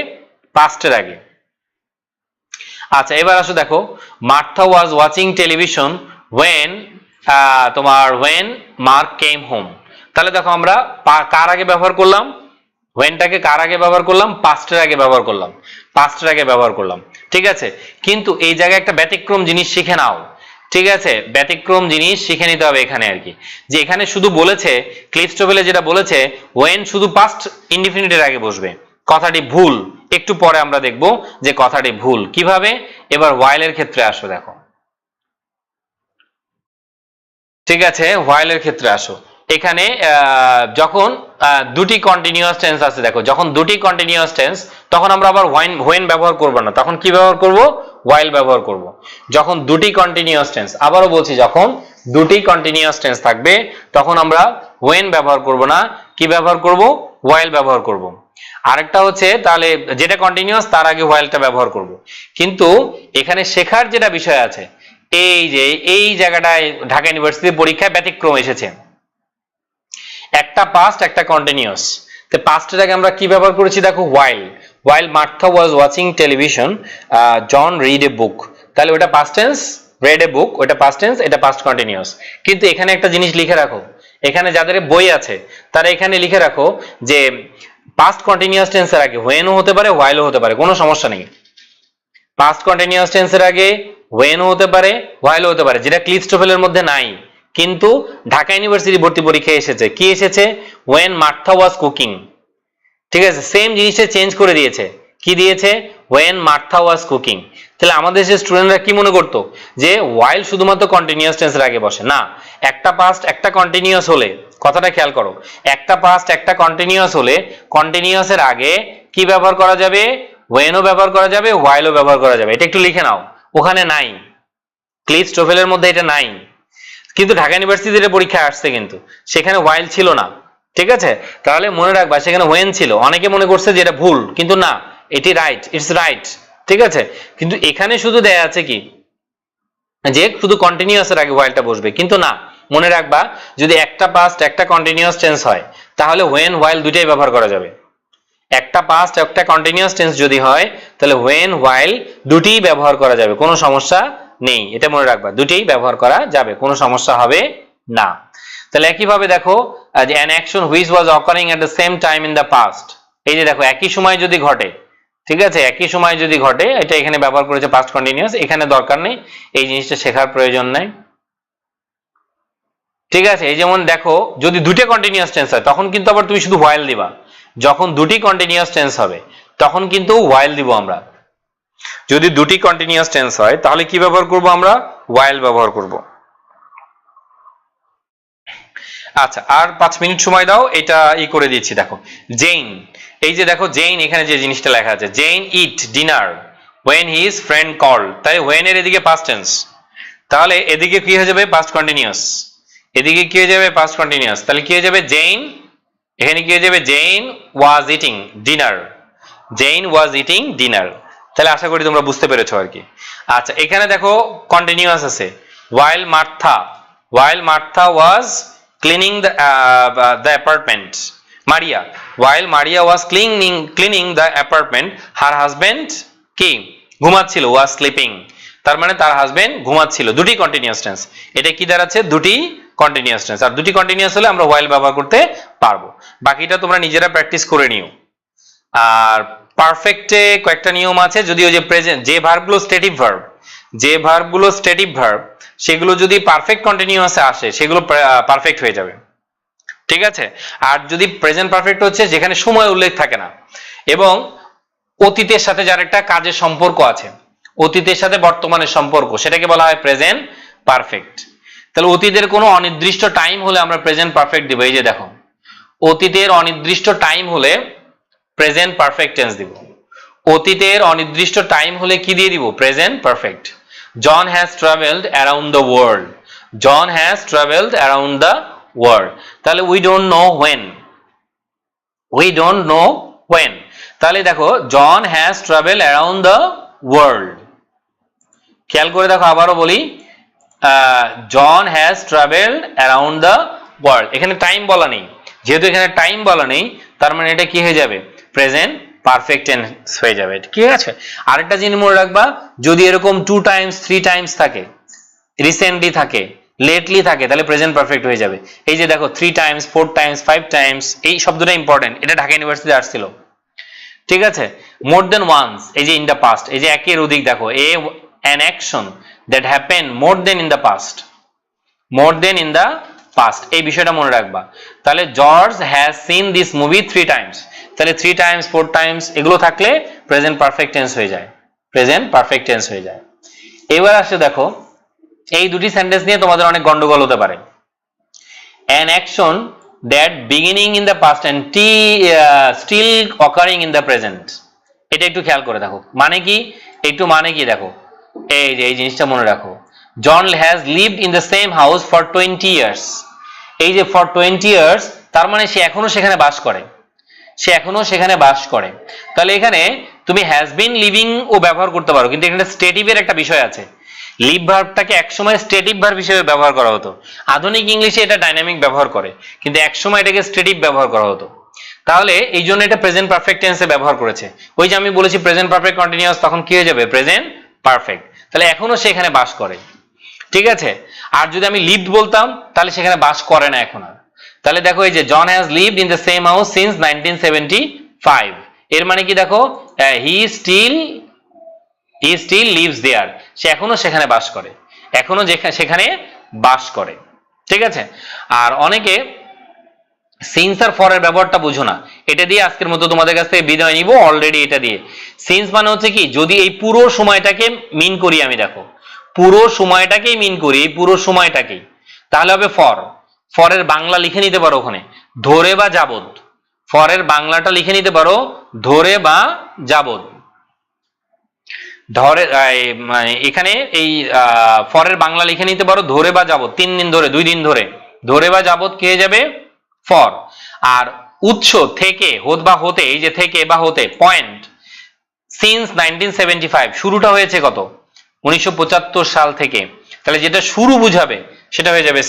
পাস্টের আগে। আচ্ছা, এবার আসো দেখো, Martha was watching television when when Mark came home. তাহলে দেখো আমরা কার আগে ব্যবহার করলাম? হোয়েনটাকে কার আগে ব্যবহার করলাম? পাস্টের আগে ব্যবহার করলাম, পাস্টের আগে ব্যবহার করলাম। ঠিক আছে, কিন্তু এই জায়গায় একটা ব্যতিক্রম জিনিস শিখে নাও। ঠিক আছে, ব্যতিক্রম জিনিস শিখে নিতে হবে এখানে আর কি। যে এখানে শুধু বলেছে, ক্লিপস্টোফেলে যেটা বলেছে, ওয়েন শুধু পাস্ট ইনডিফিনিটের আগে বসবে। কথাটি ভুল। একটু পরে আমরা দেখব যে কথাটি ভুল কিভাবে। এবার হোয়াইলের ক্ষেত্রে আসো, দেখো। ঠিক আছে, হোয়াইলের ক্ষেত্রে আসো। এখানে যখন দুটি কন্টিনিউয়াস টেন্স আছে, দেখো যখন দুটি কন্টিনিউয়াস টেন্স তখন আমরা আবার হোয়েন ব্যবহার করব না, তখন কি ব্যবহার করব? হোয়াইল ব্যবহার করব। যখন দুটি কন্টিনিউয়াস টেন্স, আবারও বলছি, যখন দুটি কন্টিনিউয়াস টেন্স থাকবে তখন আমরা হোয়েন ব্যবহার করব না, কি ব্যবহার করব? হোয়াইল ব্যবহার করব। আরেকটা হচ্ছে, তাহলে যেটা কন্টিনিউয়াস তার আগে হোয়াইলটা ব্যবহার করব। কিন্তু এখানে শেখার যেটা বিষয় আছে, এই যে এই জায়গাটায় ঢাকা ইউনিভার্সিটি পরীক্ষায় ব্যতিক্রম এসেছে। একটা পাস্ট একটা কন্টিনিউয়াস। তো পাস্টের আগে আমরা কি ব্যবহার করেছি? দেখো, while Martha was watching television John read a book। তাহলে ওটা past tense, read a book ওটা পাস্ট টেন্স, এটা পাস্ট কন্টিনিউয়াস। কিন্তু এখানে একটা জিনিস লিখে রাখো, এখানে যাদের বই আছে তারা এখানে লিখে রাখো যে পাস্ট কন্টিনিউয়াস টেন্সের আগে হোয়েনও হতে পারে, হোয়াইলও হতে পারে, কোনো সমস্যা নেই। পাস্ট কন্টিনিউয়াস টেন্সের আগে হোয়েনও হতে পারে, হোয়াইলও হতে পারে, যেটা ক্লিপস্টোফেলের মধ্যে নাই। কিন্তু ঢাকা ইউনিভার্সিটি ভর্তি পরীক্ষায় এসেছে, কি এসেছে? When Martha was cooking. ঠিক আছে, সেম জিনিসটা চেঞ্জ করে দিয়েছে। কি দিয়েছে? When Martha was cooking. তাহলে আমাদের যে স্টুডেন্টরা কি মনে করতো যে ওয়াইল শুধুমাত্র কন্টিনিউয়াস টেন্সের আগে বসে না। একটা পাস্ট একটা কন্টিনিউয়াস হলে, কথাটা খেয়াল করো, একটা পাস্ট একটা কন্টিনিউয়াস হলে কন্টিনিউয়াসের আগে কি ব্যবহার করা যাবে? ওয়েনও ব্যবহার করা যাবে, হোয়াইলও ব্যবহার করা যাবে। এটা একটু লিখে নাও, ওখানে নাই, ক্লিপস্টোফেলের মধ্যে এটা নাই। কিন্তু ঢাকা ইউনিভার্সিটিতে পরীক্ষায় আসছে, কিন্তু সেখানে হোয়াইল ছিল না। ঠিক আছে, তাহলে মনে রাখবা সেখানে হোয়েন ছিল। অনেকে মনে করছে যে এটা ভুল, কিন্তু না, এটি রাইট, ইটস রাইট। ঠিক আছে, কিন্তু এখানে শুধু দেয়া আছে কি, যে শুধু কন্টিনিউয়াসের আগে হোয়াইলটা বসবে, কিন্তু না, মনে রাখবা যদি একটা পাস্ট একটা কন্টিনিউয়াস টেন্স হয় তাহলে হোয়েন হোয়াইল দুইটাই ব্যবহার করা যাবে। একটা পাস্ট একটা কন্টিনিউয়াস টেন্স যদি হয় তাহলে হোয়েন হোয়াইল দুটিই ব্যবহার করা যাবে, কোনো সমস্যা নেই। এটা মনে রাখবা, দুটিই ব্যবহার করা যাবে, কোনো সমস্যা হবে না। তাহলে একইভাবে দেখো, যে an action which was occurring at the same time in the past। এই যে দেখো, একই সময় যদি ঘটে, ঠিক আছে, একই সময় যদি ঘটে, এটা এখানে ব্যবহার করেছে পাস্ট কন্টিনিউয়াস, এখানে দরকার নেই, এই জিনিসটা শেখার প্রয়োজন নেই। ঠিক আছে, এই যেমন দেখো, যদি দুটো কন্টিনিউয়াস টেন্স হয় তখন কিন্তু আবার তুমি শুধু হোয়াইল দিবা। যখন দুটি কন্টিনিউয়াস টেন্স হবে তখন কিন্তু হোয়াইল দিব আমরা। যদি দুটি কন্টিনিউয়াস টেন্স হয় তাহলে কি ব্যবহার করব আমরা? হোয়াইল ব্যবহার করব। আচ্ছা, আর 5 মিনিট সময় দাও, এটা করে দিচ্ছি। দেখো, জেইন, এই যে দেখো জেইন, এখানে যে জিনিসটা লেখা আছে, Jane eat dinner when his friend called। তাই when এর এদিকে পাস্ট টেন্স, তাহলে এদিকে কি হয়ে যাবে? Past continuous. এদিকে কি হয়ে যাবে? Past continuous. তাহলে কি হয়ে যাবে? জেইন, এখানে কি হয়ে যাবে? Jane was eating dinner, Jane was eating dinner. তাহলে আশা করি তোমরা বুঝতে পেরেছো আর কি। আচ্ছা এখানে দেখো কন্টিনিউয়াস আছে, while Martha was cleaning the apartment, while Maria was cleaning the apartment, her husband কি ঘুমাচ্ছিল, was sleeping, তার মানে তার হাজবেন্ড ঘুমাচ্ছিল, দুটি কন্টিনিউয়াস টেন্স। এটা কি দাঁড়াচ্ছে? দুটি কন্টিনিউয়াস টেন্স। আর দুটি কন্টিনিউয়াস হলে আমরা while ব্যবহার করতে পারবো। বাকিটা তোমরা নিজেরা প্র্যাকটিস করে নিও। আর পারফেক্টে কয়েকটা নিয়ম আছে, যদি ওই যে প্রেজেন্ট যে ভার্বগুলো স্ট্যাটিক ভার্ব সেগুলো যদি পারফেক্ট কন্টিনিউয়াসে আসে সেগুলো পারফেক্ট হয়ে যাবে, ঠিক আছে। আর যদি প্রেজেন্ট পারফেক্ট হচ্ছে যেখানে সময় উল্লেখ থাকে না এবং অতীতের সাথে যার একটা কাজের সম্পর্ক আছে, অতীতের সাথে বর্তমানের সম্পর্ক, সেটাকে বলা হয় প্রেজেন্ট পারফেক্ট। তাহলে অতীতের কোনো অনির্দিষ্ট টাইম হলে আমরা প্রেজেন্ট পারফেক্ট দিব। এই যে দেখো, অতীতের অনির্দিষ্ট টাইম হলে প্রেজেন্ট পারফেক্ট টেন্স দিব। অতীতের অনির্দিষ্ট টাইম হলে কি দিয়ে দিব? Present perfect. John has travelled around the world, John has travelled around the world. তাহলে উই ডোন্ট নো হোয়েন, তাহলে দেখো John has travelled around the world. খেয়াল করে দেখো, আবারও বলি, John has travelled around the world. এখানে টাইম বলা নেই, যেহেতু এখানে টাইম বলা নেই তার মানে এটা কি হয়ে যাবে? প্রেজেন্ট পারফেক্ট টেন্স হয়ে যাবে, ঠিক আছে। আরেকটা জিনিস মনে রাখবা, যদি এরকম 2 টাইমস 3 টাইমস থাকে, রিসেন্টলি থাকে, লেটলি থাকে, তাহলে প্রেজেন্ট পারফেক্ট হয়ে যাবে। এই যে দেখো 3 টাইমস 4 টাইমস 5 টাইমস, এই শব্দটা ইম্পর্টেন্ট, এটা ঢাকা ইউনিভার্সিটিতে আসছিল, ঠিক আছে। মোর দেন ওয়ান্স, এই যে ইন দ্য পাস্ট, এই যে একের অধিক, দেখো an action that happened more than in the past, এই বিষয়টা মনে রাখবা। তাহলে George has seen this movie 3 Times, তাহলে 3 টাইমস 4 টাইমস এগুলো থাকলে প্রেজেন্ট পারফেক্ট টেন্স হয়ে যায়, এবার আসলে দেখো এই দুটি সেন্টেন্স নিয়ে তোমাদের অনেক গন্ডগোল হতে পারে। an action that beginning in the past and still occurring in the present, এটা একটু খেয়াল করে দেখো মানে কি, দেখো এই যে এই জিনিসটা মনে রাখো, John has lived in the same house for 20 years. এই যে ফর 20 ইয়ার্স তার মানে সে এখনো সেখানে বাস করে, তাহলে এখানে তুমি হ্যাজ বিন লিভিং ও ব্যবহার করতে পারো, কিন্তু এখানে স্টেটিভের একটা বিষয় আছে। লিভ ভার্বটাকে একসময় স্টেটিভ ভার্ব হিসেবে ব্যবহার করা হতো, আধুনিক ইংলিশে এটা ডাইনামিক ব্যবহার করে, কিন্তু একসময় এটাকে স্টেটিভ ব্যবহার করা হতো। তাহলে এই জন্য এটা প্রেজেন্ট পারফেক্ট টেন্সে ব্যবহার করেছে। ওই যে আমি বলেছি প্রেজেন্ট পারফেক্ট কন্টিনিউয়াস, তখন কি হয়ে যাবে? Present perfect. তাহলে এখনো সে এখানে বাস করে, ঠিক আছে। আর যদি আমি লিভড বলতাম তাহলে সেখানে বাস করে না এখন আর। তাহলে দেখো এই যে John has lived in the same house since 1975, এর মানে কি দেখো, হি স্টিল লিভস দেয়ার, সে এখনো সেখানে বাস করে, ঠিক আছে। আর অনেকে সিন্স আর ফর এর ব্যবহারটা বুঝো না, এটা দিয়ে আজকের মতো তোমাদের কাছ থেকে বিদায় নিব অলরেডি। এটা দিয়ে সিন্স মানে হচ্ছে কি, যদি এই পুরো সময়টাকে মিন করি, আমি দেখো পুরো সময়টাকেই মিন করি, এই পুরো সময়টাকেই, তাহলে হবে ফর। ফরের বাংলা লিখে নিতে পারো ওখানে ধরে বা যাবত, ফরের বাংলাটা লিখে নিতে পারো ধরে বা যাবত। এখানে এই ফরের বাংলা লিখে নিতে পারো ধরে বা যাবত, 3 দিন ধরে 2 দিন ধরে বা যাবত কে যাবে? ফর। আর উৎস থেকে, হোত বা হতে, এই যে থেকে বা হতে, পয়েন্ট সিন্স 1975, শুরুটা হয়েছে কত? 1975 সাল থেকে, তাহলে যেটা শুরু বুঝাবে সেটা হয়ে যাবে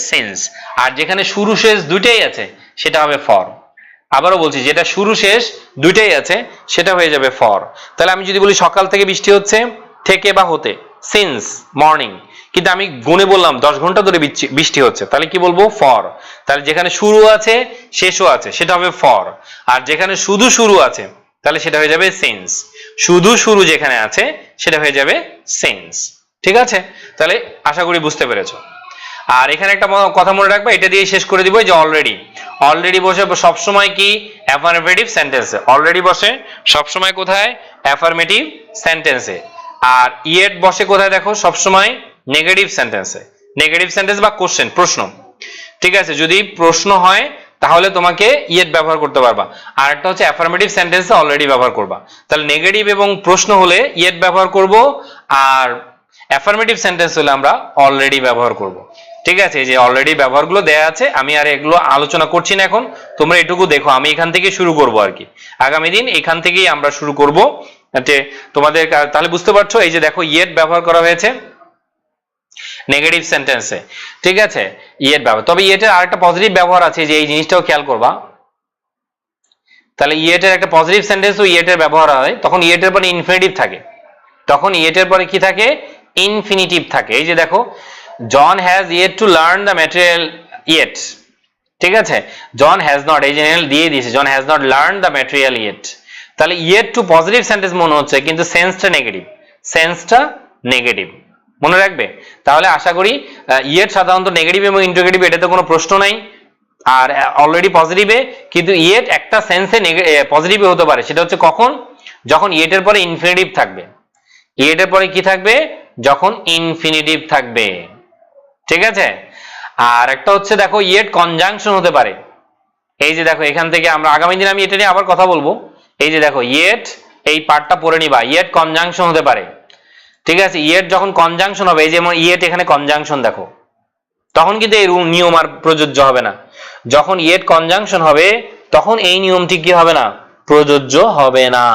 সিন্স। আর যেখানে শুরু শেষ দুইটাই আছে সেটা হবে ফর। আবারও বলছি, যেটা শুরু শেষ দুইটাই আছে সেটা হয়ে যাবে ফর। তাহলে আমি যদি বলি সকাল থেকে বৃষ্টি হচ্ছে, থেকে বা হতে, সিন্স মর্নিং, কিন্তু আমি গুণে বললাম 10 ঘন্টা ধরে বৃষ্টি হচ্ছে, তাহলে কি বলবো? ফর। তাহলে যেখানে শুরু আছে শেষও আছে সেটা হবে ফর, আর যেখানে শুধু শুরু আছে তাহলে সেটা হয়ে যাবে সিন্স। শুধু শুরু যেখানে আছে সেটা হয়ে যাবে সিন্স, ঠিক আছে। তাহলে আশা করি বুঝতে পেরেছো। আর এখানে একটা কথা মনে রাখবে, এটা দিয়ে শেষ করে দিব, যে অলরেডি বসে সবসময় কি? অ্যাফার্মেটিভ সেন্টেন্সে। অলরেডি বসে সবসময় কোথায়? অ্যাফার্মেটিভ সেন্টেন্সে। আর ইয়েট বসে কোথায় দেখো? সবসময় নেগেটিভ সেন্টেন্স বা কোশ্চেন, প্রশ্ন, ঠিক আছে। যদি প্রশ্ন হয় তাহলে তোমাকে ইয়েট ব্যবহার করতে পারবা, আর একটা হচ্ছে অ্যাফার্মেটিভ সেন্টেন্সে অলরেডি ব্যবহার করবা। তাহলে নেগেটিভ এবং প্রশ্ন হলে ইয়েট ব্যবহার করব, আর অ্যাফার্মেটিভ সেন্টেন্স হলে আমরা অলরেডি ব্যবহার করব। ঠিক আছে, এই যে অলরেডি ব্যবহারগুলো দেয়া আছে, আমি আর এগুলো আলোচনা করছি না এখন, তোমরা এটুকু দেখো, আমি এখান থেকে শুরু করব আর কি, আগামী দিন এখান থেকেই আমরা শুরু করব। যে তোমাদের তাহলে বুঝতে পারছো, এই যে দেখো ইয়েট ব্যবহার করা হয়েছে নেগেটিভ সেন্টেন্সে, ঠিক আছে, ইয়েট ব্যবহার। তবে ইয়েটের আরেকটা পজিটিভ ব্যবহার আছে, যে এই জিনিসটাও খেয়াল করবা। তাহলে ইয়েটের একটা পজিটিভ সেন্টেন্সও ইয়েটের ব্যবহার হয়, তখন ইয়েটের পরে ইনফিনিটিভ থাকে, তখন ইয়েটের পরে কি থাকে, ইনফিনিটিভ থাকে। এই যে দেখো, John has yet to learn the material yet, ঠিক আছে, জন হ্যাজ নট, এই জেনারেল দিয়ে দিয়েছে, John has not learn the material yet. তাহলে ইয়েট টু পজিটিভ সেন্টেন্স মনে হচ্ছে, কিন্তু সেন্সটা নেগেটিভ, সেন্সটা নেগেটিভ, মনে রাখবে। তাহলে আশা করি ইয়েট সাধারণত নেগেটিভ এবং ইন্টারোগেটিভ, এটাতে কোনো প্রশ্ন নাই। আর অলরেডি পজিটিভে, কিন্তু ইয়েট একটা সেন্সে পজিটিভে হতে পারে, সেটা হচ্ছে কখন, যখন ইয়েটের পরে ইনফিনিটিভ থাকবে। ইয়েটের পরে কি থাকবে, যখন ইনফিনিটিভ থাকবে, ঠিক আছে। আর একটা হচ্ছে দেখো, ইয়েট কনজাংশন হতে পারে। এই যে দেখো, এখান থেকে আমরা আগামী দিন আমি এটা নিয়ে আবার কথা বলবো। এই যে দেখো, ইয়েট, এই পার্টটা পড়ে নিবা, ইয়েট কনজাংশন হতে পারে, ঠিক আছে। ইয়েট যখন কনজাংশন হবে, এই যেমন ইয়েট এখানে কনজাংশন দেখো, তখন কিন্তু এই নিয়ম আর প্রযোজ্য হবে না। যখন ইয়েট কনজাংশন হবে, তখন এই নিয়মটি কি হবে না, প্রযোজ্য হবে না,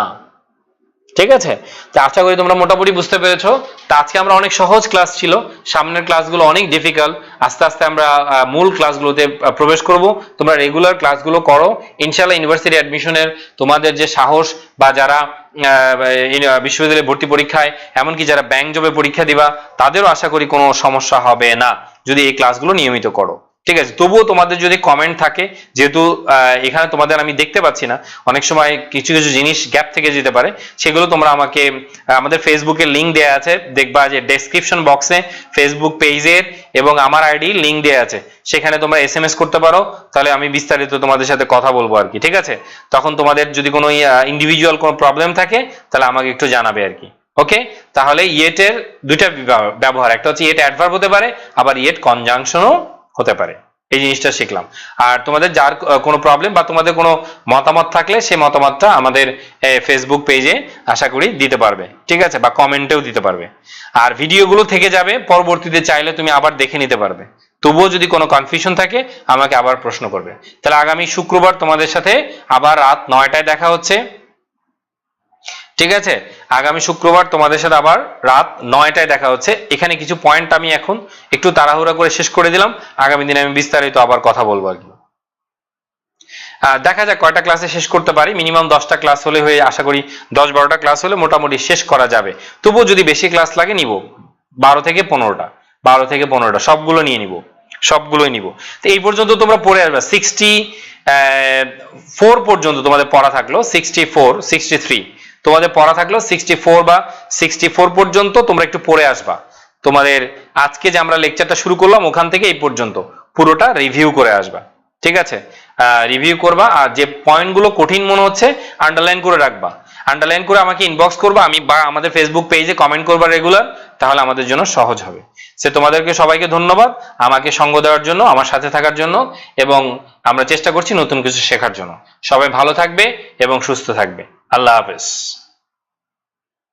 ঠিক আছে। তো আশা করি তোমরা মোটামুটি বুঝতে পেরেছো। তা আজকে আমরা অনেক সহজ ক্লাস ছিল, সামনের ক্লাসগুলো অনেক ডিফিকাল্ট। আস্তে আস্তে আমরা মূল ক্লাসগুলোতে প্রবেশ করব। তোমরা রেগুলার ক্লাসগুলো করো, ইনশাআল্লাহ ইউনিভার্সিটি অ্যাডমিশনের তোমাদের যে সাহস, বা যারা বিশ্ববিদ্যালয়ে ভর্তি পরীক্ষায়, এমনকি যারা ব্যাংক জবে পরীক্ষা দিবা, তাদেরও আশা করি কোনো সমস্যা হবে না যদি এই ক্লাসগুলো নিয়মিত করো, ঠিক আছে। তবুও তোমাদের যদি কমেন্ট থাকে, যেহেতু এখানে তোমাদের আমি দেখতে পাচ্ছি না, অনেক সময় কিছু কিছু জিনিস গ্যাপ থেকে যেতে পারে, সেগুলো তোমরা আমাকে, আমাদের ফেসবুকের লিঙ্ক দেওয়া আছে, দেখবা যে ডেসক্রিপশন বক্সে ফেসবুক পেজের এবং আমার আইডি লিঙ্ক দেওয়া আছে, সেখানে তোমরা SMS করতে পারো, তাহলে আমি বিস্তারিত তোমাদের সাথে কথা বলবো আর কি, ঠিক আছে। তখন তোমাদের যদি কোনো ইন্ডিভিজুয়াল কোনো প্রবলেম থাকে, তাহলে আমাকে একটু জানাবে আর কি, ওকে। তাহলে ইয়েটের দুইটা ব্যবহার, একটা হচ্ছে ইয়েট অ্যাডভার্ব হতে পারে, আবার ইয়েট কনজাংশনও হতে পারে, এই জিনিসটা শিখলাম। আর তোমাদের যার কোনো প্রবলেম বা তোমাদের কোনো মতামত থাকলে, সেই মতামতটা আমাদের ফেসবুক পেজে আশা করি দিতে পারবে, ঠিক আছে, বা কমেন্টেও দিতে পারবে। আর ভিডিওগুলো থেকে যাবে, পরবর্তীতে চাইলে তুমি আবার দেখে নিতে পারবে। তবুও যদি কোনো কনফিউশন থাকে, আমাকে আবার প্রশ্ন করবে। তাহলে আগামী শুক্রবার তোমাদের সাথে আবার রাত 9টায় দেখা হচ্ছে, ঠিক আছে। আগামী শুক্রবার তোমাদের সাথে আবার রাত 9টায় দেখা হচ্ছে। এখানে কিছু পয়েন্ট আমি এখন একটু তাড়াহুড়া করে শেষ করে দিলাম, আগামী দিনে আমি বিস্তারিত আবার কথা বলবো আর কি। দেখা যাক কয়টা ক্লাসে শেষ করতে পারি। মিনিমাম 10টা ক্লাস হলে হয়ে, আশা করি 10-12টা ক্লাস হলে মোটামুটি শেষ করা যাবে। তবুও যদি বেশি ক্লাস লাগে নিব, 12 থেকে 15টা সবগুলো নিয়ে নিব, সবগুলোই নিব। তো এই পর্যন্ত তোমরা পড়ে আসবে, 64 পর্যন্ত তোমাদের পড়া থাকলো, 64, 63 তোমাদের পড়া থাকলো, 64 বা 64 পর্যন্ত তোমরা একটু পড়ে আসবা। তোমাদের আজকে যে আমরা লেকচারটা শুরু করলাম, ওখান থেকে এই পর্যন্ত পুরোটা রিভিউ করে আসবা, ঠিক আছে। রিভিউ করবা, আর যে পয়েন্টগুলো কঠিন মনে হচ্ছে আন্ডারলাইন করে রাখবা, আন্ডারলাইন করে আমাকে ইনবক্স করবা, আমি বা আমাদের ফেসবুক পেজে কমেন্ট করবা রেগুলার, তাহলে আমাদের জন্য সহজ হবে। সে তোমাদেরকে সবাইকে ধন্যবাদ আমাকে সঙ্গ দেওয়ার জন্য, আমার সাথে থাকার জন্য, এবং আমরা চেষ্টা করছি নতুন কিছু শেখার জন্য। সবাই ভালো থাকবে এবং সুস্থ থাকবে। আল্লাহ হাফেজ।